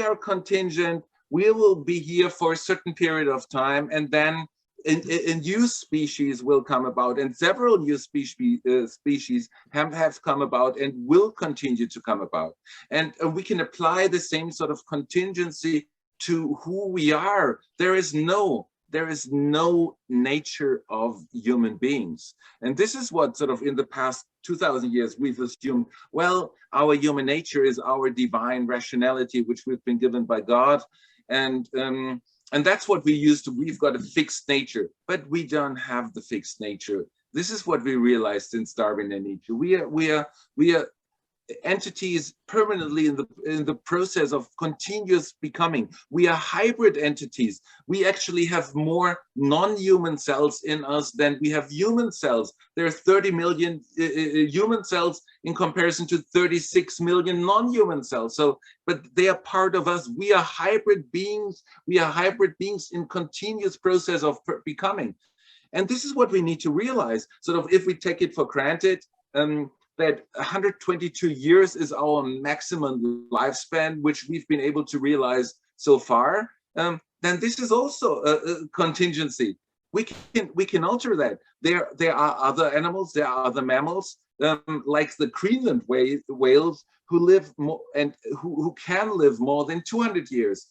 are contingent. We will be here for a certain period of time, and then a new species will come about, and several new species have come about and will continue to come about. And we can apply the same sort of contingency to who we are. There is no nature of human beings. And this is what sort of in the past 2,000 years we've assumed, well, our human nature is our divine rationality, which we've been given by God. And that's what we used to, we've got a fixed nature, but we don't have the fixed nature. This is what we realized since Darwin and Nietzsche. We are entities permanently in the process of continuous becoming. We are hybrid entities. We actually have more non-human cells in us than we have human cells. There are 30 million human cells in comparison to 36 million non-human cells. So, but they are part of us. We are hybrid beings. We are hybrid beings in continuous process of becoming. And this is what we need to realize. Sort of, if we take it for granted, that 122 years is our maximum lifespan, which we've been able to realize so far, then this is also a contingency. We can alter that. There are other animals, there are other mammals, like the Greenland whales, who live more and who can live more than 200 years.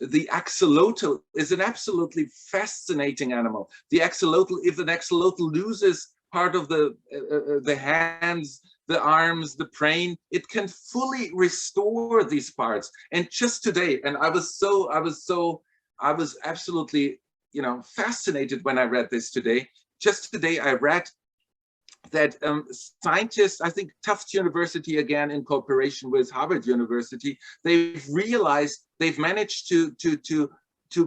The axolotl is an absolutely fascinating animal. The axolotl, if an axolotl loses part of the hands, the arms, the brain, it can fully restore these parts. And just today, and I was absolutely, fascinated when I read this today. Just today, I read that scientists, I think Tufts University, again in cooperation with Harvard University, they've realized they've managed to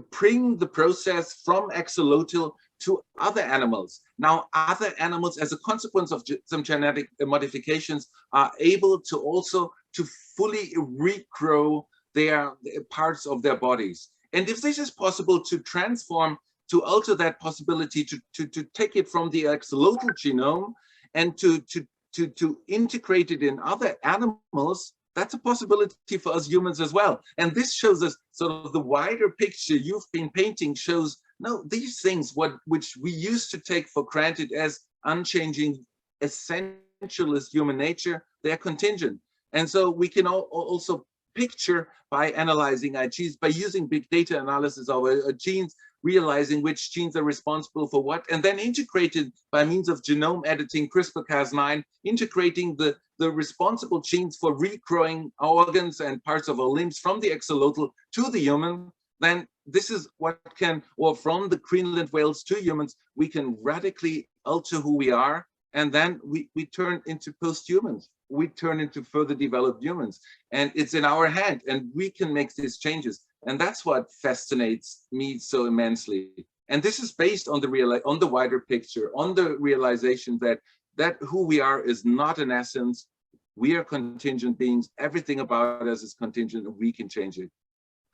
bring the process from axolotl to other animals. Now, other animals, as a consequence of some genetic modifications, are able to also to fully regrow their parts of their bodies. And if this is possible to transform, to alter that possibility, to take it from the axolotl genome and to integrate it in other animals, that's a possibility for us humans as well. And this shows us sort of the wider picture you've been painting shows, no, these things which we used to take for granted as unchanging, essentialist human nature, they're contingent. And so we can also picture by analyzing our genes, by using big data analysis of our genes, realizing which genes are responsible for what, and then integrated by means of genome editing, CRISPR-Cas9, integrating the responsible genes for regrowing our organs and parts of our limbs from the axolotl to the human, then this is what can, or from the Greenland whales to humans, we can radically alter who we are, and then we turn into post-humans. We turn into further developed humans, and it's in our hand, and we can make these changes. And that's what fascinates me so immensely. And this is based on the wider picture, on the realization that who we are is not an essence. We are contingent beings. Everything about us is contingent, and we can change it.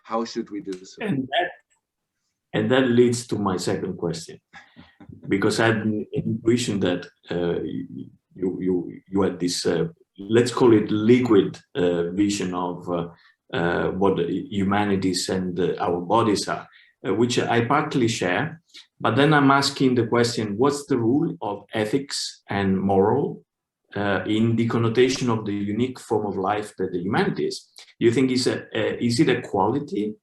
How should we do so? And that leads to my second question, because I had an intuition that you had this, let's call it liquid vision of what humanities and our bodies are, which I partly share. But then I'm asking the question, what's the role of ethics and moral in the connotation of the unique form of life that the humanity is? Do you think is it a quality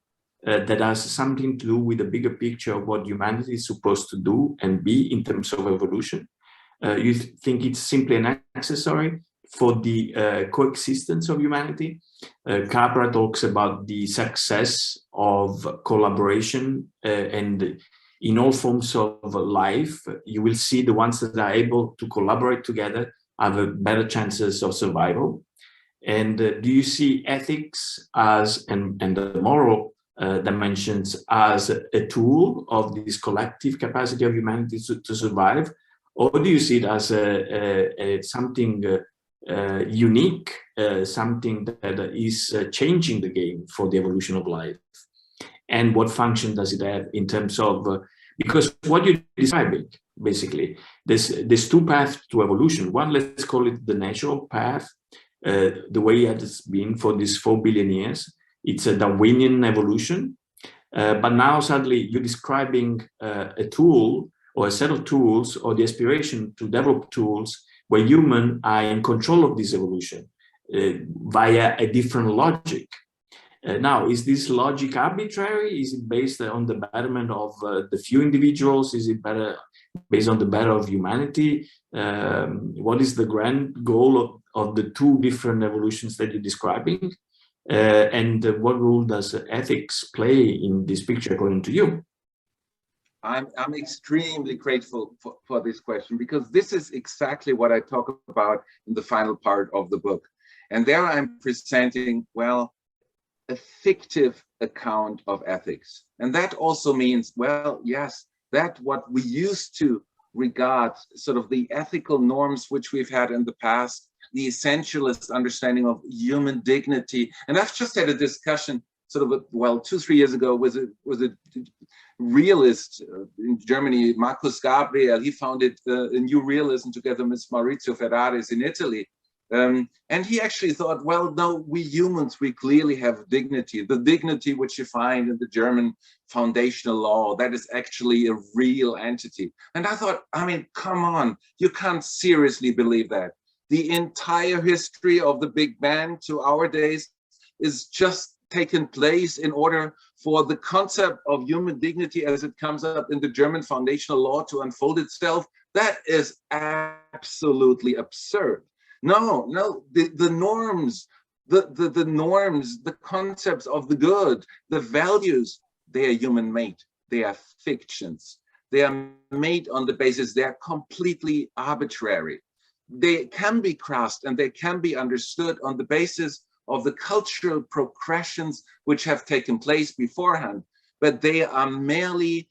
that has something to do with the bigger picture of what humanity is supposed to do and be in terms of evolution? You think it's simply an accessory for the coexistence of humanity? Cabot talks about the success of collaboration, and in all forms of life, you will see the ones that are able to collaborate together have a better chances of survival. And do you see ethics as and the moral dimensions as a tool of this collective capacity of humanity to survive, or do you see it as something unique, something that is changing the game for the evolution of life? And what function does it have in terms of, because what you're describing, basically, there's two paths to evolution. One, let's call it the natural path, the way it has been for these 4 billion years. It's a Darwinian evolution. But now suddenly you're describing a tool or a set of tools, or the aspiration to develop tools where humans are in control of this evolution via a different logic. Now, is this logic arbitrary? Is it based on the betterment of the few individuals? Is it based on the better of humanity? What is the grand goal of the two different evolutions that you're describing? And what role does ethics play in this picture, according to you? I'm extremely grateful for this question, because this is exactly what I talk about in the final part of the book. And there I'm presenting, well, a fictive account of ethics. And that also means, well, yes, that what we used to regard sort of the ethical norms which we've had in the past, the essentialist understanding of human dignity. And I've just had a discussion sort of, well, 2-3 years ago with a realist in Germany, Marcus Gabriel. He founded a new realism together with Maurizio Ferraris in Italy. And he actually thought, well, no, we humans, we clearly have dignity, the dignity which you find in the German foundational law, that is actually a real entity. And I thought, I mean, come on, you can't seriously believe that. The entire history of the Big Bang to our days is just taken place in order for the concept of human dignity as it comes up in the German foundational law to unfold itself. That is absolutely absurd. No, the norms, the norms, the concepts of the good, the values, they are human-made. They are fictions. They are made on the basis, they are completely arbitrary. They can be grasped and they can be understood on the basis of the cultural progressions which have taken place beforehand, but they are merely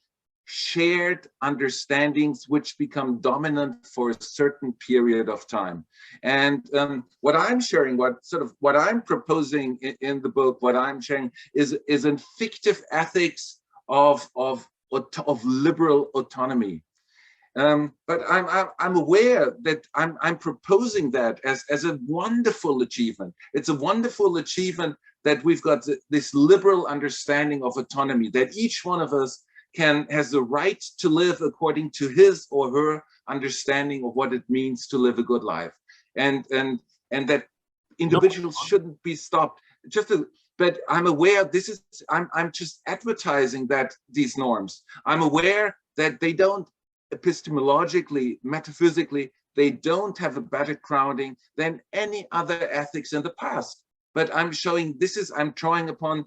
shared understandings which become dominant for a certain period of time. And what I'm sharing, what I'm proposing in the book, what I'm sharing is a fictive ethics of liberal autonomy. But I'm aware that I'm proposing that as a wonderful achievement. It's a wonderful achievement that we've got this liberal understanding of autonomy, that each one of us has the right to live according to his or her understanding of what it means to live a good life, and that individuals shouldn't be stopped. But I'm aware I'm just advertising that these norms. I'm aware that they don't epistemologically, metaphysically, they don't have a better grounding than any other ethics in the past. But I'm showing I'm drawing upon,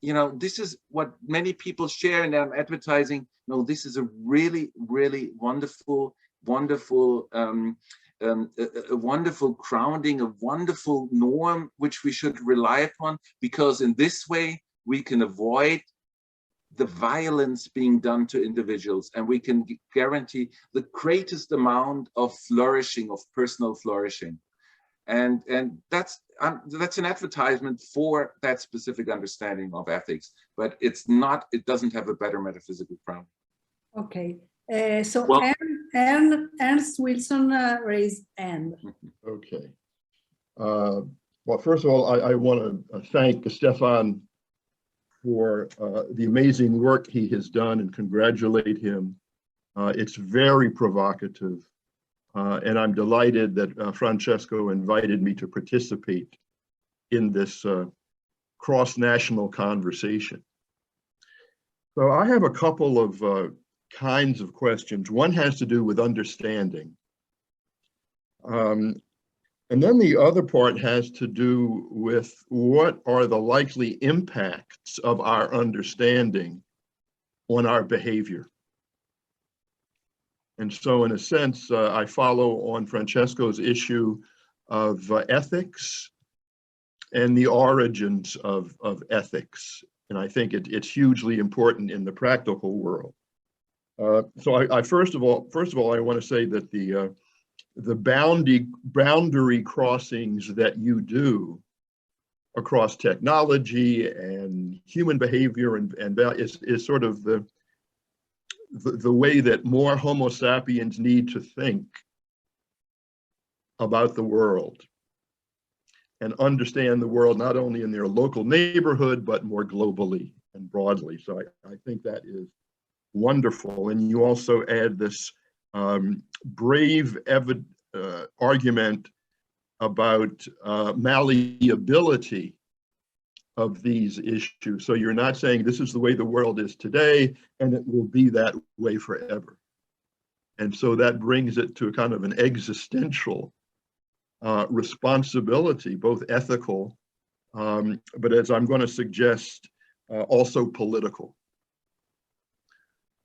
this is what many people share, and I'm advertising. No, this is a really, really wonderful, a wonderful grounding, a wonderful norm which we should rely upon, because in this way we can avoid the violence being done to individuals, and we can guarantee the greatest amount of flourishing, of personal flourishing. And that's an advertisement for that specific understanding of ethics, but it doesn't have a better metaphysical ground. Okay, so Ernest Wilson raised hand. Okay. Well, first of all, I want to thank Stefan for the amazing work he has done and congratulate him. It's very provocative. And I'm delighted that Francesco invited me to participate in this cross-national conversation. So I have a couple of kinds of questions. One has to do with understanding. And then the other part has to do with what are the likely impacts of our understanding on our behavior. And so in a sense, I follow on Francesco's issue of ethics and the origins of ethics. And I think it's hugely important in the practical world. So I first of all, I want to say that the boundary crossings that you do across technology and human behavior and is sort of the way that more Homo sapiens need to think about the world and understand the world not only in their local neighborhood, but more globally and broadly. So I think that is wonderful. And you also add this brave argument about malleability of these issues. So you're not saying this is the way the world is today and it will be that way forever. And so that brings it to a kind of an existential responsibility, both ethical, but as I'm going to suggest, also political.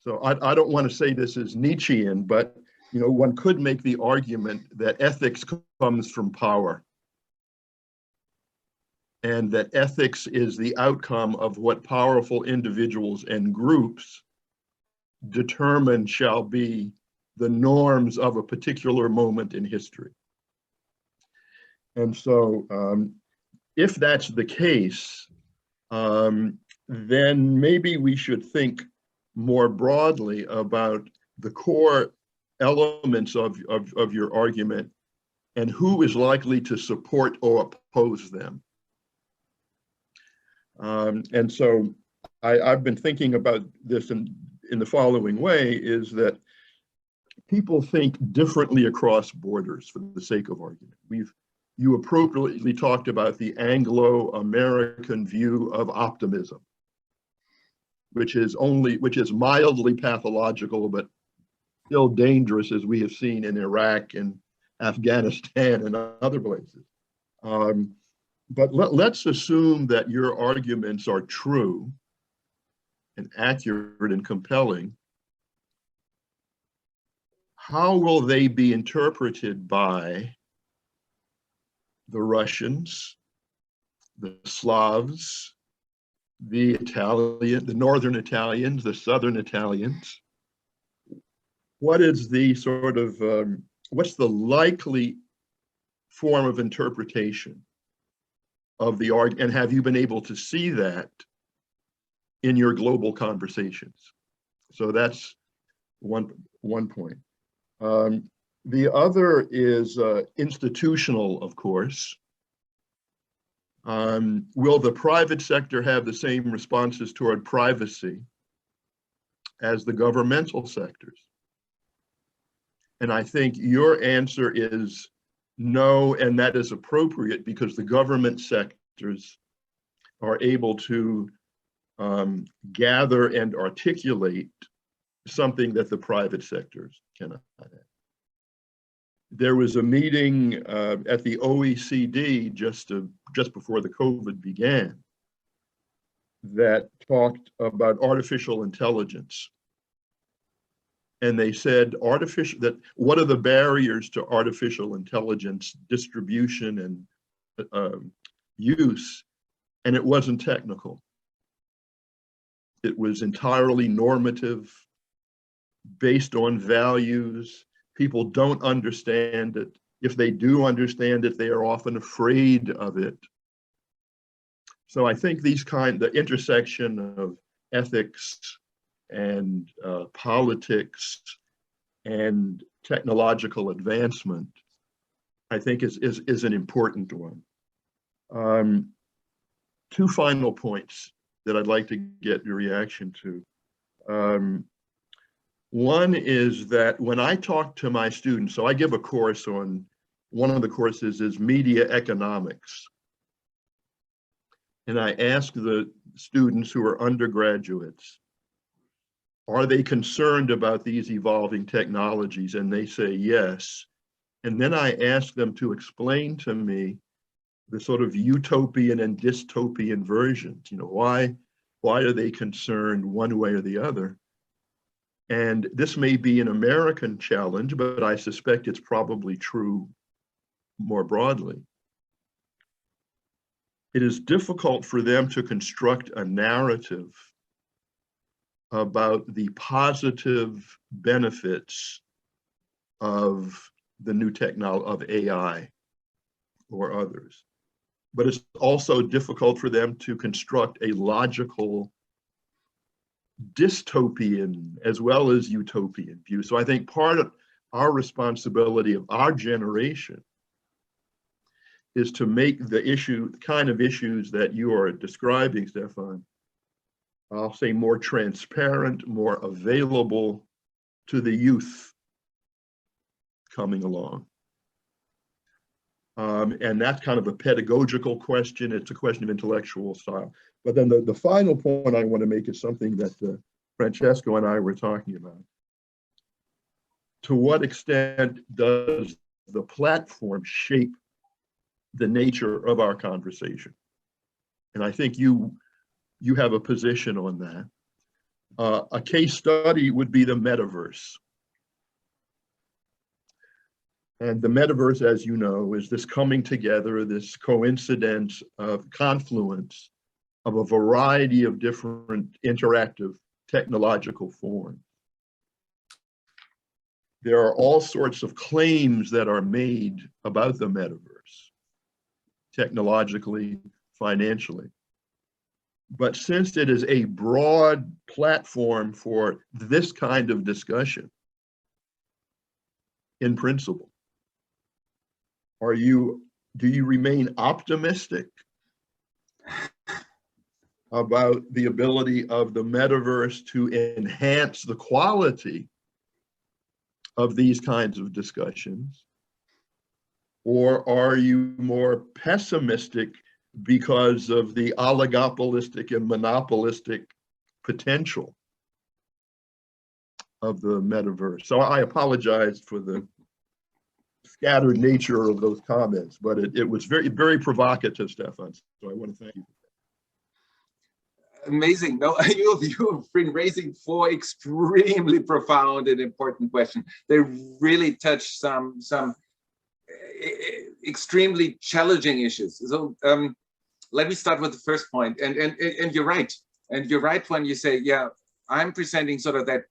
So I don't want to say this is Nietzschean, but one could make the argument that ethics comes from power, and that ethics is the outcome of what powerful individuals and groups determine shall be the norms of a particular moment in history. And so if that's the case, then maybe we should think more broadly about the core elements of your argument and who is likely to support or oppose them. And so I've been thinking about this in the following way, is that people think differently across borders for the sake of argument. You appropriately talked about the Anglo-American view of optimism, which is mildly pathological, but still dangerous, as we have seen in Iraq and Afghanistan and other places. But let's assume that your arguments are true and accurate and compelling. How will they be interpreted by the Russians, the Slavs, the Northern Italians, the Southern Italians? What is the what's the likely form of interpretation of the argument, and have you been able to see that in your global conversations? So that's one point. The other is institutional, of course. Will the private sector have the same responses toward privacy as the governmental sectors? And I think your answer is no, and that is appropriate because the government sectors are able to gather and articulate something that the private sectors cannot have. There was a meeting at the OECD just before the COVID began that talked about artificial intelligence. And they said what are the barriers to artificial intelligence distribution and use? And it wasn't technical. It was entirely normative, based on values. People don't understand it. If they do understand it, they are often afraid of it. So I think the intersection of ethics and politics and technological advancement, I think is an important one. Two final points that I'd like to get your reaction to. One is that when I talk to my students, so I give a course on, one of the courses is media economics. And I ask the students who are undergraduates, are they concerned about these evolving technologies? And they say yes. And then I ask them to explain to me the sort of utopian and dystopian versions. Why are they concerned one way or the other? And this may be an American challenge, but I suspect it's probably true more broadly. It is difficult for them to construct a narrative about the positive benefits of the new technology, of AI or others. But it's also difficult for them to construct a logical dystopian as well as utopian view. So I think part of our responsibility of our generation is to make the kind of issues that you are describing, Stefan, I'll say more transparent, more available to the youth coming along. And that's kind of a pedagogical question. It's a question of intellectual style. But then the final point I want to make is something that Francesco and I were talking about. To what extent does the platform shape the nature of our conversation? And I think you have a position on that. A case study would be the metaverse. And the metaverse, as you know, is this coming together, this coincidence of confluence of a variety of different interactive technological forms. There are all sorts of claims that are made about the metaverse, technologically, financially. But since it is a broad platform for this kind of discussion, in principle, do you remain optimistic about the ability of the metaverse to enhance the quality of these kinds of discussions? Or are you more pessimistic because of the oligopolistic and monopolistic potential of the metaverse? So I apologize for the scattered nature of those comments, but it was very, very provocative, Stefan. So I want to thank you. Amazing. No, you've been raising 4 extremely profound and important questions. They really touch some extremely challenging issues. So let me start with the first point. And you're right. And you're right when you say, yeah, I'm presenting sort of that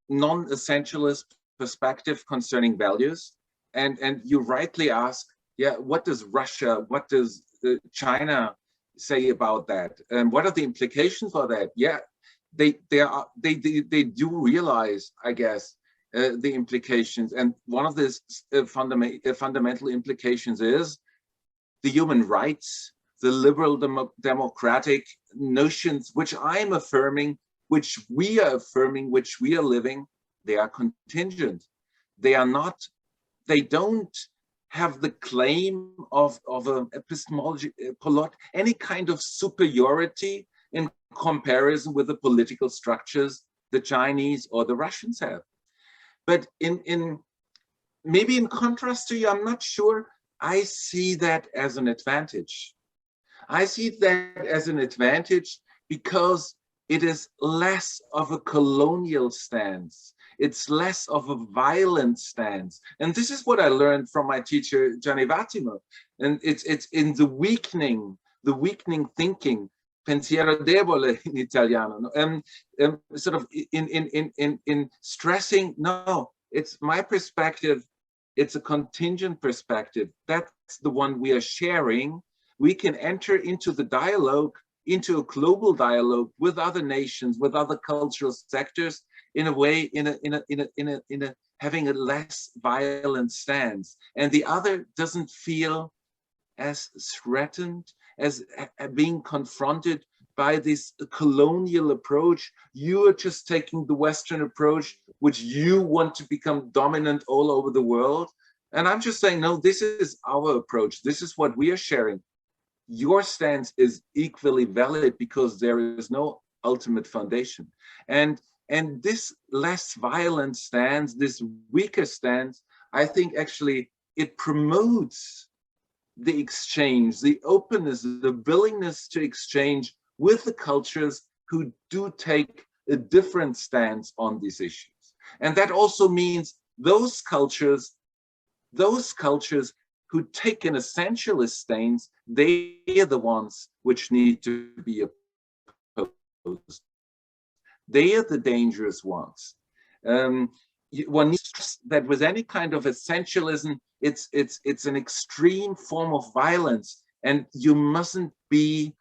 non-essentialist perspective concerning values. And you rightly ask, yeah, what does Russia, what does China say about that? And what are the implications for that? Yeah, they do realize, I guess, the implications. And one of the fundamental implications is the human rights, the liberal democratic notions, which I'm affirming, which we are affirming, which we are living, they are contingent. They are not, they don't have the claim of an epistemology, any kind of superiority in comparison with the political structures the Chinese or the Russians have. But maybe in contrast to you, I'm not sure, I see that as an advantage. I see that as an advantage because it is less of a colonial stance. It's less of a violent stance. And this is what I learned from my teacher, Gianni Vattimo. And it's in the weakening thinking, pensiero debole in Italiano, sort of in stressing, no, it's my perspective, it's a contingent perspective. That's the one we are sharing. We can enter into the dialogue, into a global dialogue with other nations, with other cultural sectors, in a way, having a less violent stance. And the other doesn't feel as threatened, as being confronted by this colonial approach. You are just taking the Western approach, which you want to become dominant all over the world. And I'm just saying, no, this is our approach. This is what we are sharing. Your stance is equally valid because there is no ultimate foundation. And this less violent stance, this weaker stance, I think actually it promotes the exchange, the openness, the willingness to exchange with the cultures who do take a different stance on these issues. And that also means those cultures who take an essentialist stance, they are the ones which need to be opposed. They are the dangerous ones. One needs to stress that with any kind of essentialism, it's an extreme form of violence, and you mustn't be.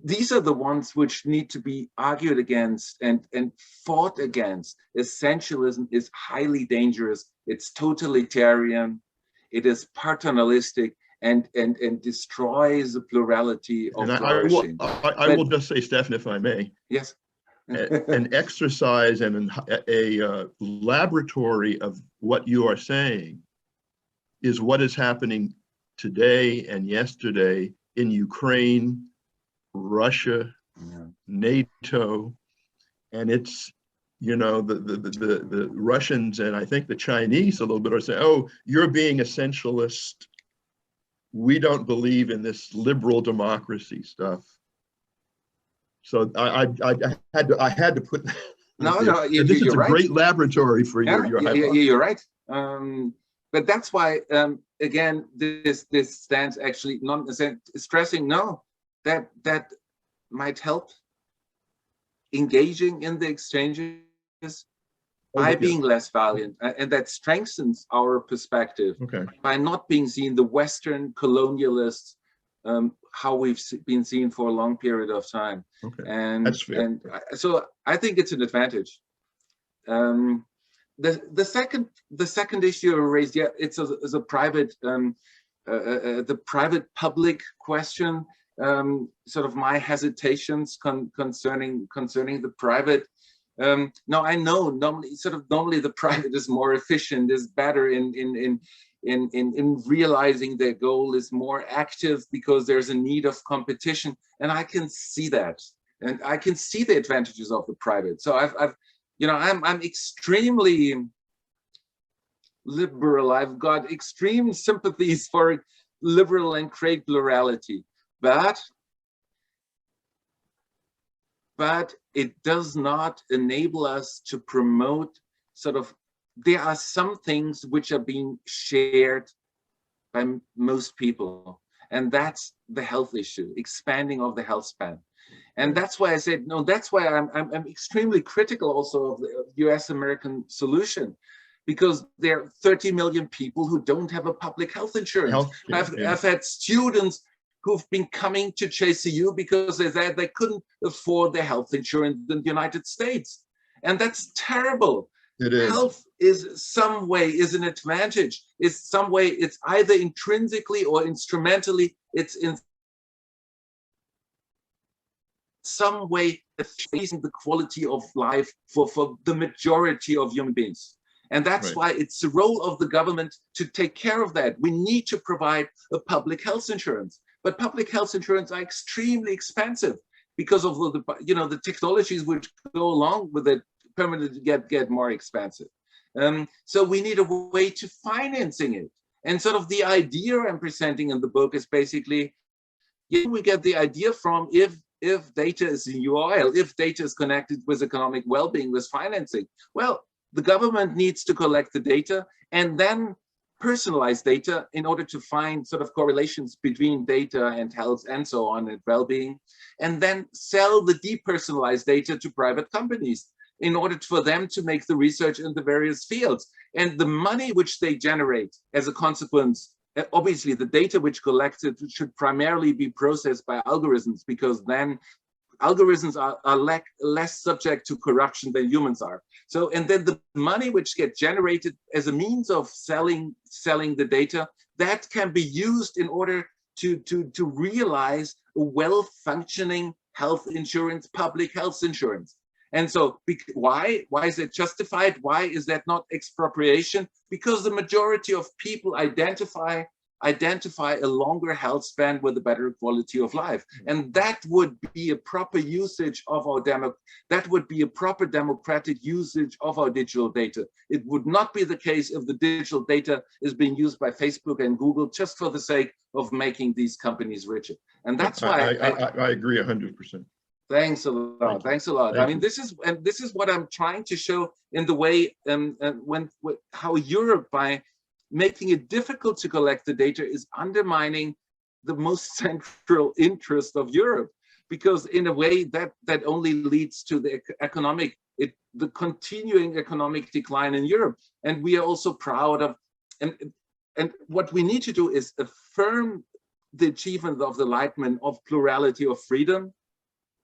These are the ones which need to be argued against and fought against. Essentialism is highly dangerous. It's totalitarian. It is paternalistic and destroys the plurality of flourishing. I will just say, Stefan, if I may. Yes. An exercise and a laboratory of what you are saying is what is happening today and yesterday in Ukraine, Russia, NATO, and it's, you know, the Russians and I think the Chinese a little bit are saying, oh, you're being essentialist. We don't believe in this liberal democracy stuff. So I had to put. No, this is a right. great laboratory for your hypothesis. You're right. But that's why, again, this stands actually not stressing that might help engaging in the exchanges by being less valiant, and that strengthens our perspective by not being seen the Western colonialists, how we've been seen for a long period of time. And that's fair. And so I think it's an advantage. The second issue you raised, it's a private, the private public question. Sort of my hesitations concerning the private. Now I know normally the private is more efficient, is better in realizing their goal, is more active because there's a need of competition, and I can see that, and I can see the advantages of the private. So I'm extremely liberal. I've got extreme sympathies for liberal and trade plurality, but it does not enable us to promote there are some things which are being shared by most people, and that's the health issue, expanding of the health span. And that's why I said, no, that's why I'm extremely critical also of the US-American solution, because there are 30 million people who don't have a public health insurance. I've had students who've been coming to JCU because they said they couldn't afford their health insurance in the United States. And that's terrible. It is. Health is an advantage. It's either intrinsically or instrumentally, it's in some way raising the quality of life for the majority of human beings. And that's why it's the role of the government to take care of that. We need to provide a public health insurance, but public health insurance are extremely expensive because of the technologies which go along with it permanently get more expensive. So we need a way to financing it. And sort of the idea I'm presenting in the book is basically, we get the idea from if data is in URL, if data is connected with economic well-being, with financing, well, the government needs to collect the data and then personalize data in order to find sort of correlations between data and health and so on and well-being, and then sell the depersonalized data to private companies in order for them to make the research in the various fields. And the money which they generate as a consequence, obviously the data which collected should primarily be processed by algorithms, because then algorithms are less subject to corruption than humans are. So, and then the money which gets generated as a means of selling the data, that can be used in order to realize a well-functioning health insurance, public health insurance. And so why is it justified? Why is that not expropriation? Because the majority of people identify a longer health span with a better quality of life. And that would be a proper usage of our proper democratic usage of our digital data. It would not be the case if the digital data is being used by Facebook and Google just for the sake of making these companies richer. And that's why I agree 100%. Thanks a lot. Thanks a lot. I mean, this is what I'm trying to show in the way how Europe, by making it difficult to collect the data, is undermining the most central interest of Europe, because in a way that only leads to the the continuing economic decline in Europe. And we are also proud of, and what we need to do is affirm the achievement of the enlightenment of plurality of freedom,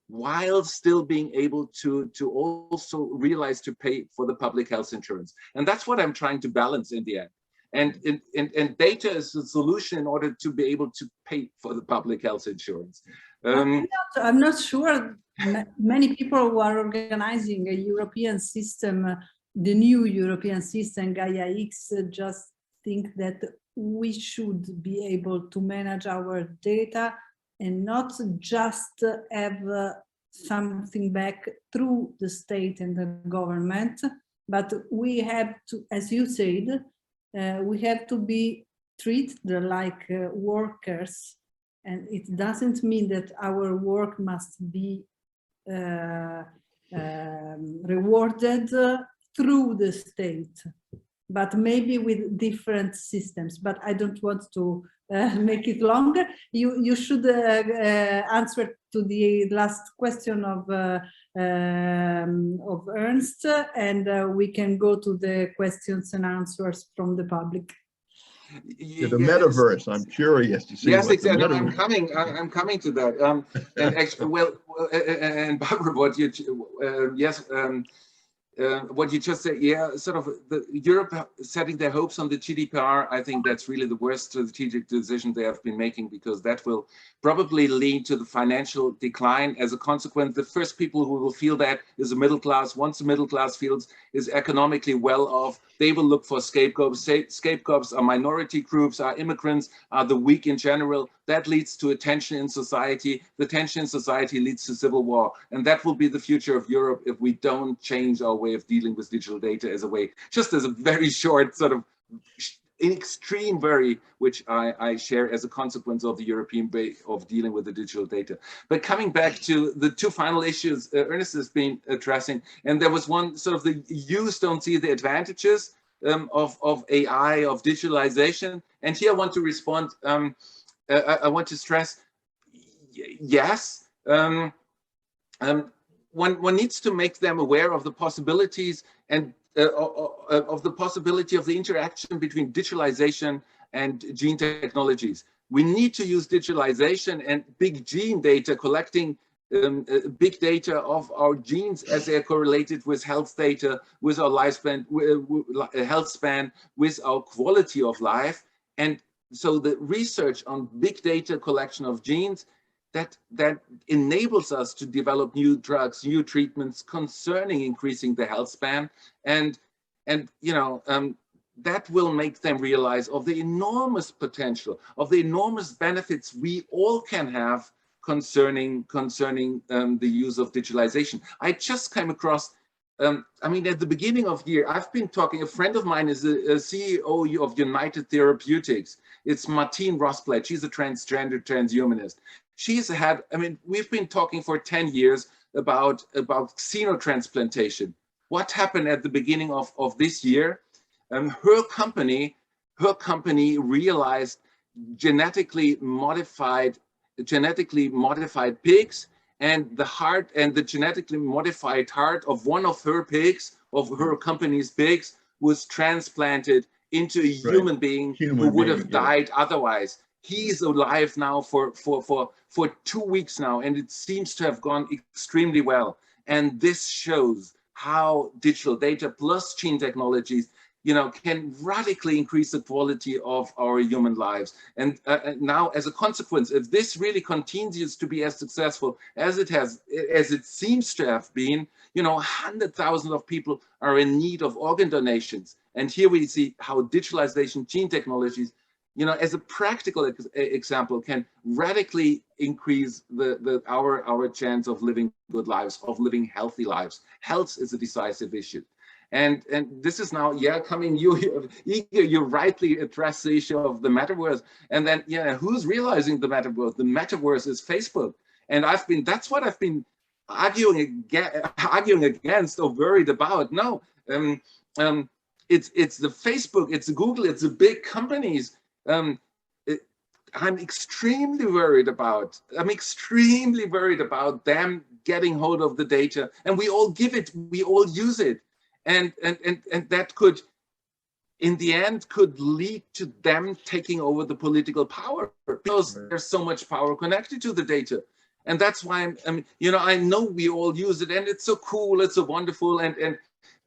while still being able to also realize to pay for the public health insurance. And that's what I'm trying to balance in the end. And data is the solution in order to be able to pay for the public health insurance. I'm not sure many people who are organizing a European system, the new European system, Gaia X, just think that we should be able to manage our data and not just have something back through the state and the government, but we have to, as you said, we have to be treated like workers. And it doesn't mean that our work must be rewarded through the state, but maybe with different systems. But I don't want to make it longer. You should answer to the last question of Ernest, and we can go to the questions and answers from the public. Yeah, the metaverse. I'm curious to see. Yes, what exactly. the I'm coming to that. And actually, well, and Barbara, what you what you just said, yeah, sort of Europe setting their hopes on the GDPR, I think that's really the worst strategic decision they have been making, because that will probably lead to the financial decline. As a consequence, the first people who will feel that is the middle class. Once the middle class is economically well off, they will look for scapegoats. Scapegoats are minority groups, are immigrants, are the weak in general. That leads to a tension in society. The tension in society leads to civil war. And that will be the future of Europe if we don't change our way of dealing with digital data as a way, just as a very short sort of extreme worry, which I share as a consequence of the European way of dealing with the digital data. But coming back to the two final issues Ernest has been addressing, and there was one sort of the youth don't see the advantages of AI, of digitalization. And here I want to respond. I want to stress, yes, one needs to make them aware of the possibilities and of the possibility of the interaction between digitalization and gene technologies. We need to use digitalization and big gene data, collecting big data of our genes as they are correlated with health data, with our lifespan, health span, with our quality of life. And so the research on big data collection of genes that enables us to develop new drugs, new treatments concerning increasing the health span, and you know, that will make them realize of the enormous potential, of the enormous benefits we all can have concerning the use of digitalization. I just came across, I mean, at the beginning of the year, I've been talking, a friend of mine is a CEO of United Therapeutics. It's Martine Rosblatt. She's a transgender transhumanist. She's had, I mean, we've been talking for 10 years about xenotransplantation. What happened at the beginning of this year? Her company realized genetically modified pigs, and the heart and the genetically modified heart of one of her pigs, of her company's pigs, was transplanted into a human being who would have died otherwise. He's alive now for 2 weeks now, and it seems to have gone extremely well. And this shows how digital data plus gene technologies, you know, can radically increase the quality of our human lives. And now, as a consequence, if this really continues to be as successful as it seems to have been, you know, 100,000 of people are in need of organ donations. And here we see how digitalization, gene technologies, you know, as a practical example, can radically increase our chance of living good lives, of living healthy lives. Health is a decisive issue. And this is now, yeah, coming, you rightly address the issue of the metaverse. And then, yeah, who's realizing the metaverse? The metaverse is Facebook. And that's what I've been arguing against or worried about. No, it's the Facebook, it's Google, it's the big companies. I'm extremely worried about them getting hold of the data, and we all use it. And that could, in the end, could lead to them taking over the political power, because there's so much power connected to the data. And that's why you know, I know we all use it, and it's so cool, it's so wonderful,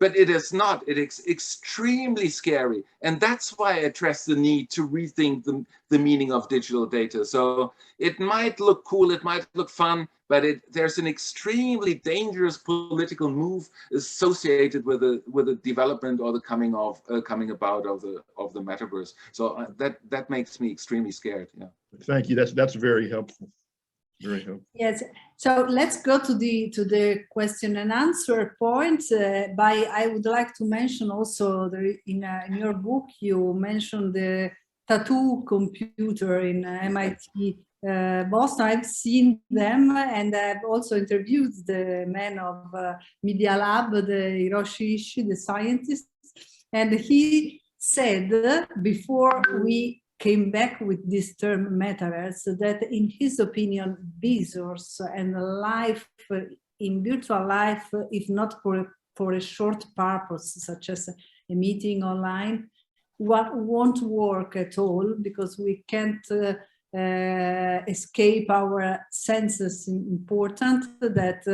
but it is not. It is extremely scary. And that's why I address the need to rethink the meaning of digital data. So it might look cool, it might look fun, but there's an extremely dangerous political move associated with the development or the coming about of the metaverse. So that makes me extremely scared. Yeah. Thank you. That's very helpful. Very helpful. Yes. So let's go to the question and answer point. I would like to mention also in your book you mentioned the tattoo computer in MIT both I've seen them, and I've also interviewed the man of Media Lab, the Hiroshi Ishii, the scientist, and he said before we came back with this term metaverse that in his opinion visors and life in virtual life, if not for a short purpose such as a meeting online, won't work at all, because we can't escape our senses important that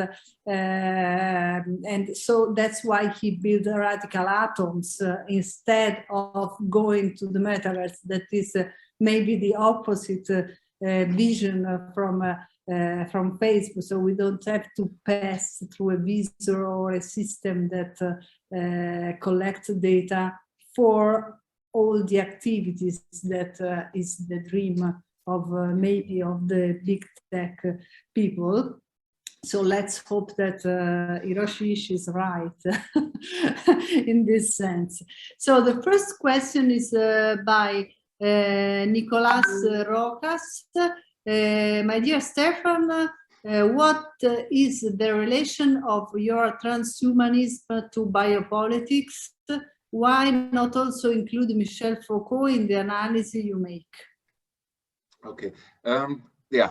and so that's why he built radical atoms instead of going to the metaverse. That is maybe the opposite vision from Facebook. So we don't have to pass through a visor or a system that collects data for all the activities that is the dream of maybe of the big tech people. So let's hope that Hiroshi Ishii is right in this sense. So the first question is by Nicolas Rojas. My dear Stefan, what is the relation of your transhumanism to biopolitics? Why not also include Michel Foucault in the analysis you make? Okay, yeah.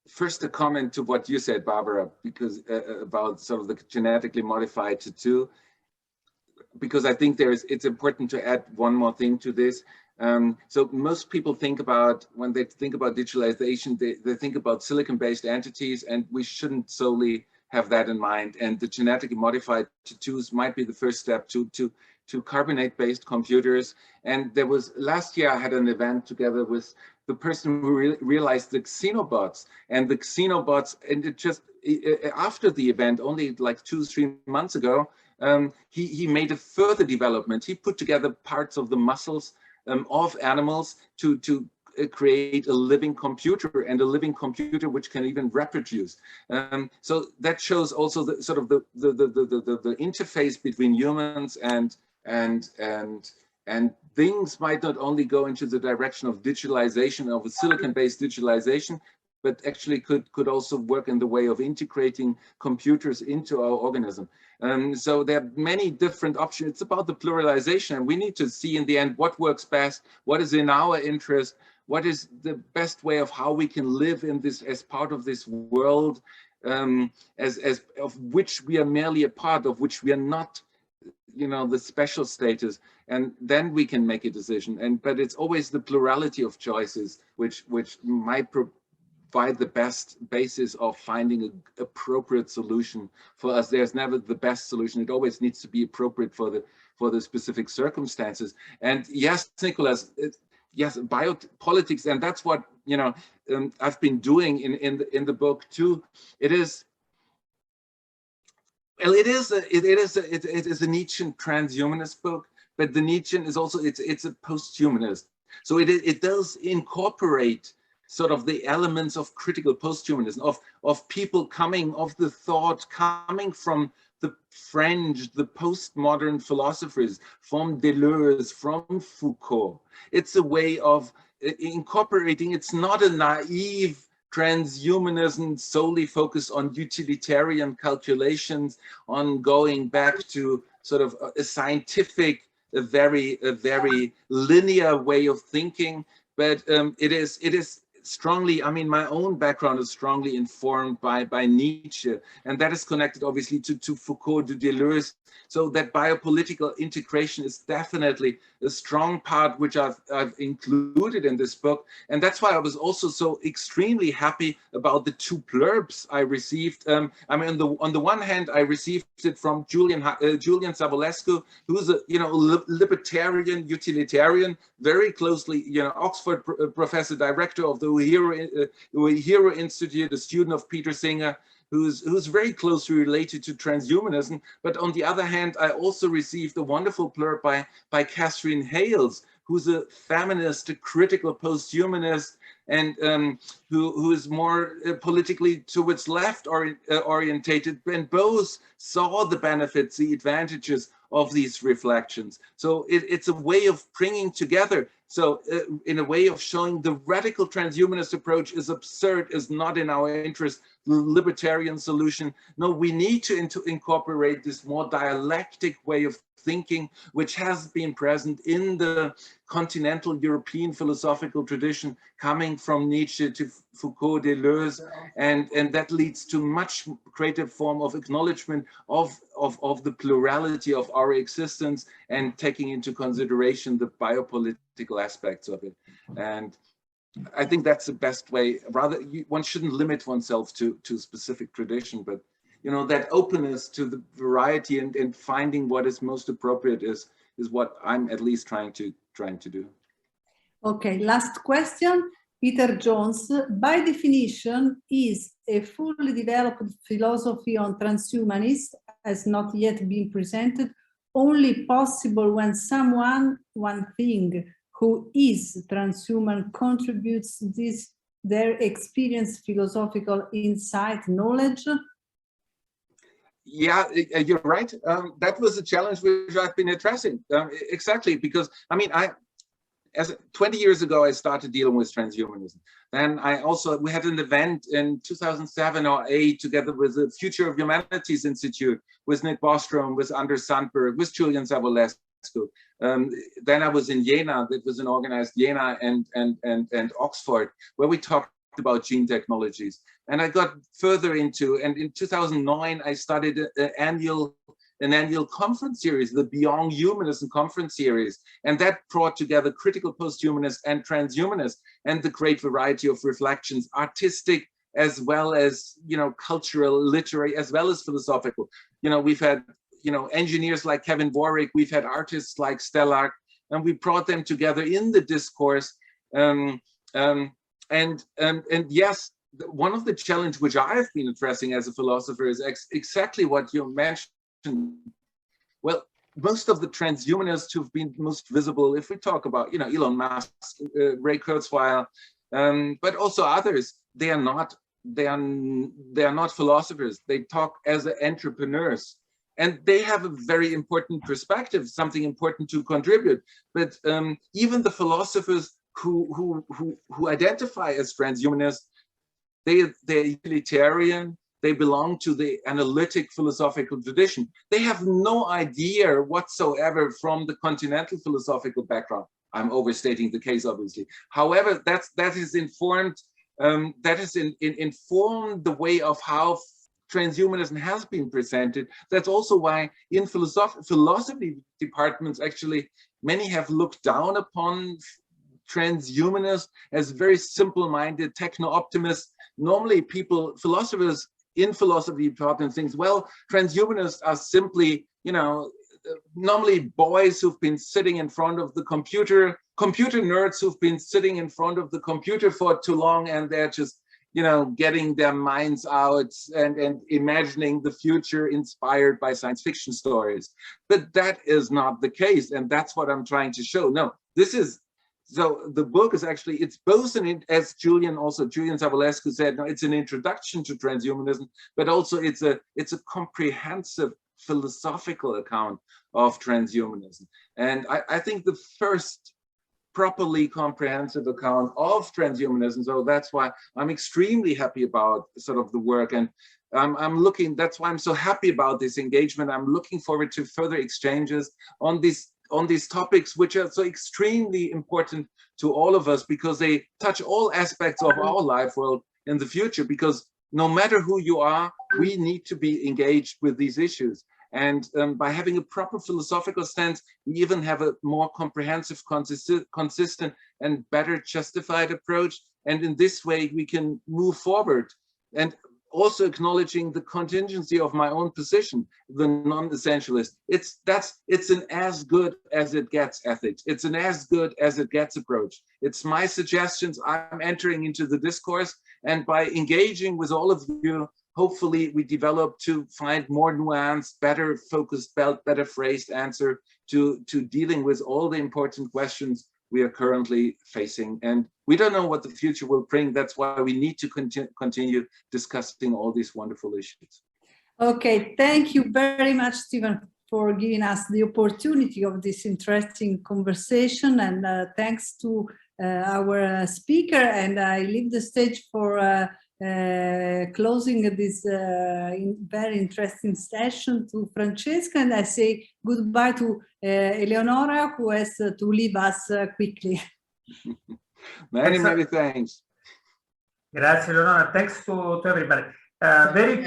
First, a comment to what you said, Barbara, because about sort of the genetically modified tattoo, because I think it's important to add one more thing to this. So most people think about, when they think about digitalization, they think about silicon-based entities, and we shouldn't solely have that in mind. And the genetically modified tattoos might be the first step to carbonate-based computers. And there was, last year I had an event together with the person who realized the xenobots, and the xenobots, and it just, after the event, only like 2-3 months ago, he made a further development. He put together parts of the muscles of animals to create a living computer, and a living computer which can even reproduce. So that shows also the sort of the interface between humans and things might not only go into the direction of digitalization, of a silicon-based digitalization, but actually could also work in the way of integrating computers into our organism. So there are many different options. It's about the pluralization, and we need to see in the end what works best, what is in our interest, what is the best way of how we can live in this as part of this world, as of which we are merely a part, of which we are not, you know, the special status, and then we can make a decision. But it's always the plurality of choices which might provide the best basis of finding an appropriate solution for us. There's never the best solution. It always needs to be appropriate for the specific circumstances. And yes, Nicholas, yes, biopolitics, and that's what, you know, I've been doing in the book too. It is a Nietzschean transhumanist book, but the Nietzschean is also, it's a post-humanist. So it does incorporate sort of the elements of critical post-humanism, of people coming, of the thought coming from the French, the postmodern philosophers, from Deleuze, from Foucault. It's a way of incorporating. It's not a naive transhumanism solely focused on utilitarian calculations, on going back to sort of a scientific, a very linear way of thinking. But it is strongly, I mean, my own background is strongly informed by Nietzsche, and that is connected obviously to Foucault, to Deleuze. So that biopolitical integration is definitely a strong part which I've included in this book. And that's why I was also so extremely happy about the 2 blurbs I received. I mean, on the one hand, I received it from Julian Savulescu, who's a, you know, libertarian, utilitarian, very closely, you know, Oxford professor, director of the Hero Institute, a student of Peter Singer, who's very closely related to transhumanism. But on the other hand, I also received a wonderful blurb by Catherine Hales, who's a feminist, a critical post-humanist, and who is more politically towards left orientated, and both saw the benefits, the advantages of these reflections. So it's a way of bringing together. So in a way of showing the radical transhumanist approach is absurd, is not in our interest, the libertarian solution. No, we need to incorporate this more dialectic way of thinking, which has been present in the continental European philosophical tradition, coming from Nietzsche to Foucault, Deleuze, and that leads to much greater form of acknowledgement of the plurality of our existence and taking into consideration the biopolitical aspects of it. And I think that's the best way. Rather, one shouldn't limit oneself to a specific tradition, but you know, that openness to the variety and finding what is most appropriate is what I'm at least trying to do. Okay, last question. Peter Jones, by definition, is a fully developed philosophy on transhumanism has not yet been presented only possible when one thing who is transhuman contributes their experience, philosophical insight, knowledge? Yeah, you're right. That was a challenge which I've been addressing. Exactly, because I mean, 20 years ago, I started dealing with transhumanism. Then we had an event in 2007 or 2008 together with the Future of Humanities Institute, with Nick Bostrom, with Anders Sandberg, with Julian Savulescu. Then I was in Jena. That was an organized Jena and Oxford, where we talked about gene technologies. And I got further into, and in 2009, I started an annual conference series, the Beyond Humanism conference series. And that brought together critical post-humanists and transhumanists and the great variety of reflections, artistic, as well as, you know, cultural, literary, as well as philosophical. You know, we've had, you know, engineers like Kevin Warwick, we've had artists like Stellar, and we brought them together in the discourse. And yes, one of the challenges which I've been addressing as a philosopher is exactly what you mentioned. Well, most of the transhumanists who've been most visible, if we talk about, you know, Elon Musk, Ray Kurzweil, but also others, they are not philosophers. They talk as entrepreneurs. And they have a very important perspective, something important to contribute. But even the philosophers who identify as transhumanists, they're utilitarian, they belong to the analytic philosophical tradition. They have no idea whatsoever from the continental philosophical background. I'm overstating the case, obviously. However, that is informed, informed the way of how transhumanism has been presented. That's also why in philosophy departments, actually, many have looked down upon transhumanists as very simple-minded techno-optimists. Normally philosophers in philosophy departments think, well, transhumanists are simply, you know, normally boys who've been sitting in front of the computer nerds who've been sitting in front of the computer for too long, and they're just, you know, getting their minds out and imagining the future inspired by science fiction stories. But that is not the case. And that's what I'm trying to show. No, so the book is actually, it's both as Julian Savulescu said, no, it's an introduction to transhumanism, but also it's a comprehensive philosophical account of transhumanism. And I think the first properly comprehensive account of transhumanism. So that's why I'm extremely happy about sort of the work. And that's why I'm so happy about this engagement. I'm looking forward to further exchanges on these topics, which are so extremely important to all of us, because they touch all aspects of our life world in the future, because no matter who you are, we need to be engaged with these issues. And by having a proper philosophical stance, we even have a more comprehensive, consistent, and better justified approach. And in this way, we can move forward. And also acknowledging the contingency of my own position, the non-essentialist. It's an as good as it gets ethics. It's an as good as it gets approach. It's my suggestions. I'm entering into the discourse, and by engaging with all of you, hopefully we develop to find more nuanced, better focused, better phrased answer to dealing with all the important questions we are currently facing. And we don't know what the future will bring. That's why we need to continue discussing all these wonderful issues. Okay, thank you very much, Stephen, for giving us the opportunity of this interesting conversation, and thanks to our speaker. And I leave the stage for closing this very interesting session to Francesco, and I say goodbye to Eleonora, who has to leave us quickly. Many thanks. Grazie, Eleonora. Thanks to everybody. Very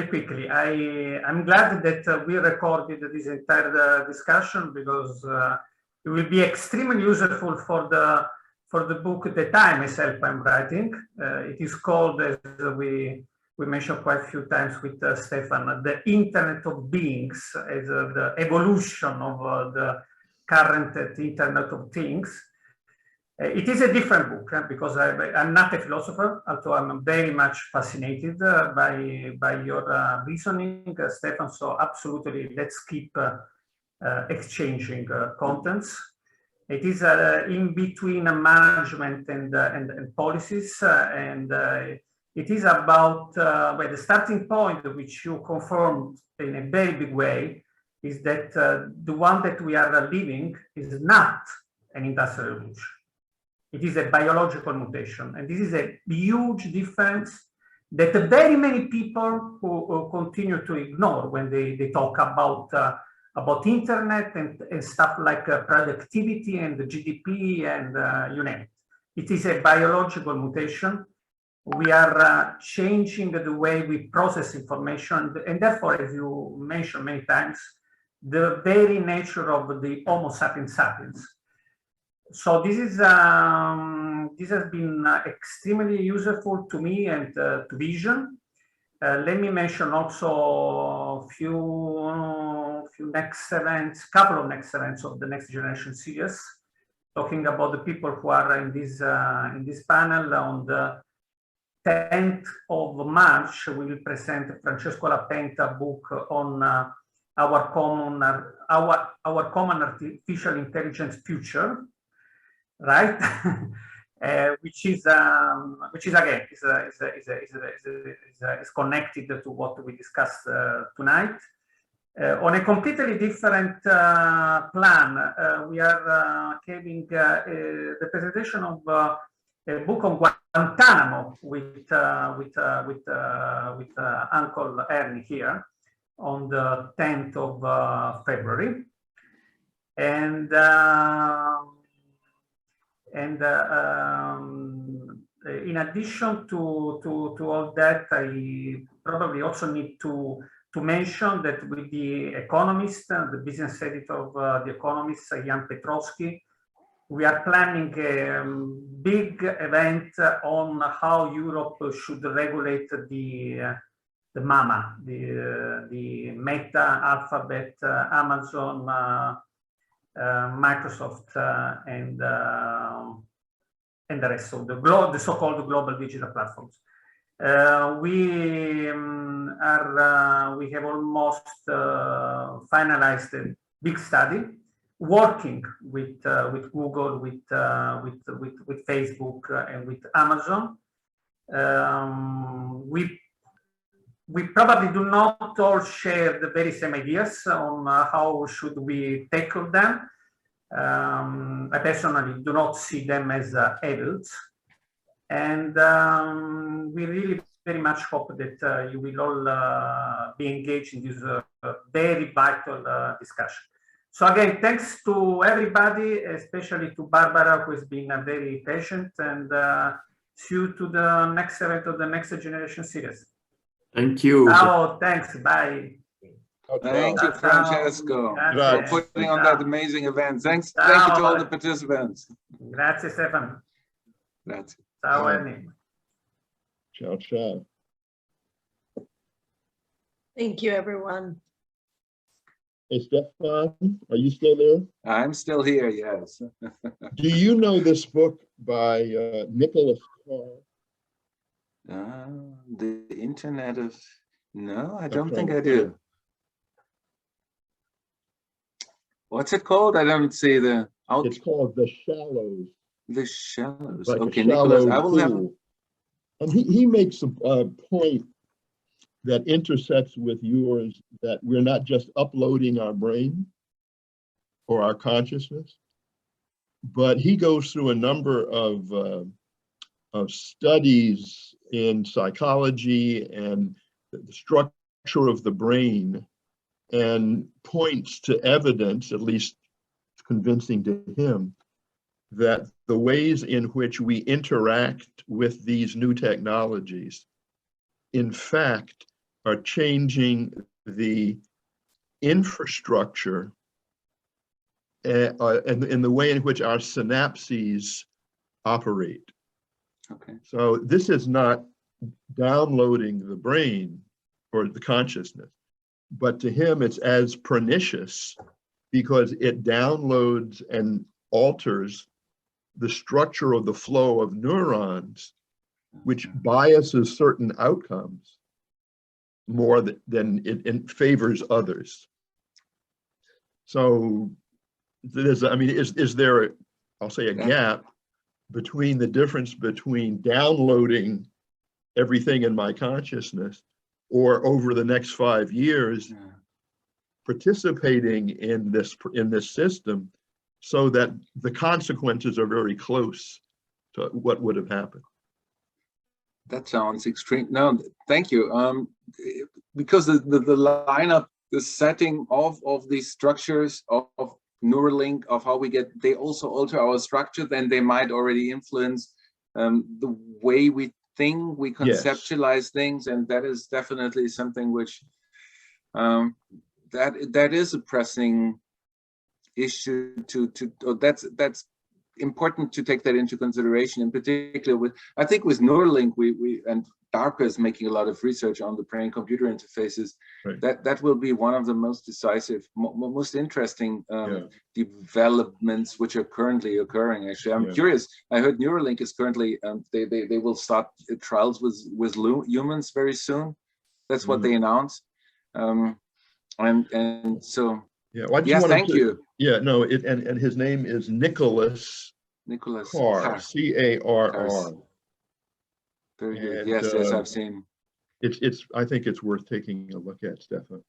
quickly, I'm glad that we recorded this entire discussion, because it will be extremely useful for the book that I myself am writing. It is called, as we mentioned quite a few times with Stefan, The Internet of Beings, as the evolution of the current Internet of Things. It is a different book, because I'm not a philosopher, although I'm very much fascinated by your reasoning, Stefan. So absolutely, let's keep exchanging contents. It is in between management and policies, and it is about the starting point, which you confirmed in a very big way, is that the one that we are living is not an industrial revolution. It is a biological mutation, and this is a huge difference that very many people who continue to ignore when they talk about internet and stuff like productivity and the GDP and you name it. It is a biological mutation. We are changing the way we process information, and therefore, as you mentioned many times, the very nature of the Homo sapiens sapiens. So this is this has been extremely useful to me and to Vision. Let me mention also a few next events, couple of next events of the Next Generation series, talking about the people who are in this panel. On the 10th of March, we will present Francesco Lapenta book on our common artificial intelligence future. Right, which is again is connected to what we discussed tonight. On a completely different plan, we are having the presentation of a book on Guantanamo with Uncle Ernest here on the 10th of February, and in addition to all that, I probably also need to mention that with the Economist, the business editor of the Economist, Jan Petrowski, we are planning a big event on how Europe should regulate the MAMA, the Meta, Alphabet, Amazon, Microsoft, and the rest of the so-called global digital platforms. We have almost finalized a big study, working with Google, with Facebook, and with Amazon. We probably do not all share the very same ideas on how should we tackle them. I personally do not see them as evils, and we really very much hope that you will all be engaged in this very vital discussion. So again, thanks to everybody, especially to Barbara, who has been very patient, and see you to the next event of the Next Generation series. Thank you. Oh, thanks. Bye. Thank you, Francesco, for putting on that amazing event. Thank you to all the participants. Grazie, Stefan. Grazie. Ciao, Ernest. Ciao, ciao. Thank you, everyone. Hey, Stefan, are you still there? I'm still here, yes. Do you know this book by Nicholas Carr? The Internet of... No, I don't think I do. What's it called? I don't see the... It's called The Shallows. The Shallows. Like okay, Nicholas, I will have... And he makes a point that intersects with yours, that we're not just uploading our brain or our consciousness, but he goes through a number of studies in psychology and the structure of the brain, and points to evidence, at least convincing to him, that the ways in which we interact with these new technologies, in fact, are changing the infrastructure and in the way in which our synapses operate. Okay. So this is not downloading the brain or the consciousness, but to him it's as pernicious because it downloads and alters the structure of the flow of neurons, which biases certain outcomes more than it favors others. So there's, I mean, is there, I'll say, a gap between the difference between downloading everything in my consciousness or over the next 5 years participating in this system, so that the consequences are very close to what would have happened? That sounds extreme. No, thank you. Because the lineup, the setting of these structures of Neuralink, of how we get, they also alter our structure, then they might already influence the way we think, we conceptualize things, and that is definitely something which that is a pressing issue that's important to take that into consideration, in particular with, I think with Neuralink, we and DARPA is making a lot of research on the brain-computer interfaces. Right. That will be one of the most decisive, most interesting developments which are currently occurring. Actually, I'm curious. I heard Neuralink is currently they will start trials with humans very soon. That's what they announced. And so thank you. Yeah, no, and his name is Nicholas Carr, C-A-R-R. Very good. Yes, I've seen. It's. I think it's worth taking a look at, Stefan.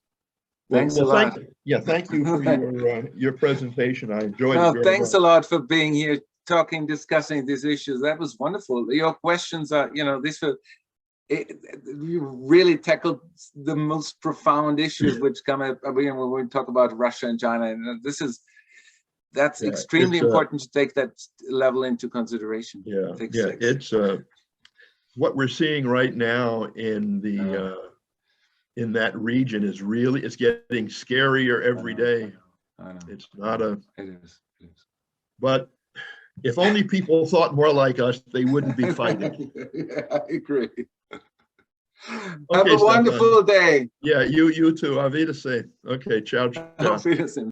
Thanks a lot. Thank you for your presentation. I enjoyed it very thanks much. a lot for being here, discussing these issues. That was wonderful. Your questions are, these were. You really tackled the most profound issues which come up when we talk about Russia and China, and that's extremely important to take that level into consideration. It's what we're seeing right now in the in that region is really, it's getting scarier every day. I know. It's not a. It is. But if only people thought more like us, they wouldn't be fighting. I agree. Okay, Have a wonderful day. Yeah, you too. Auf Wiedersehen. Okay, ciao, ciao. Auf Wiedersehen.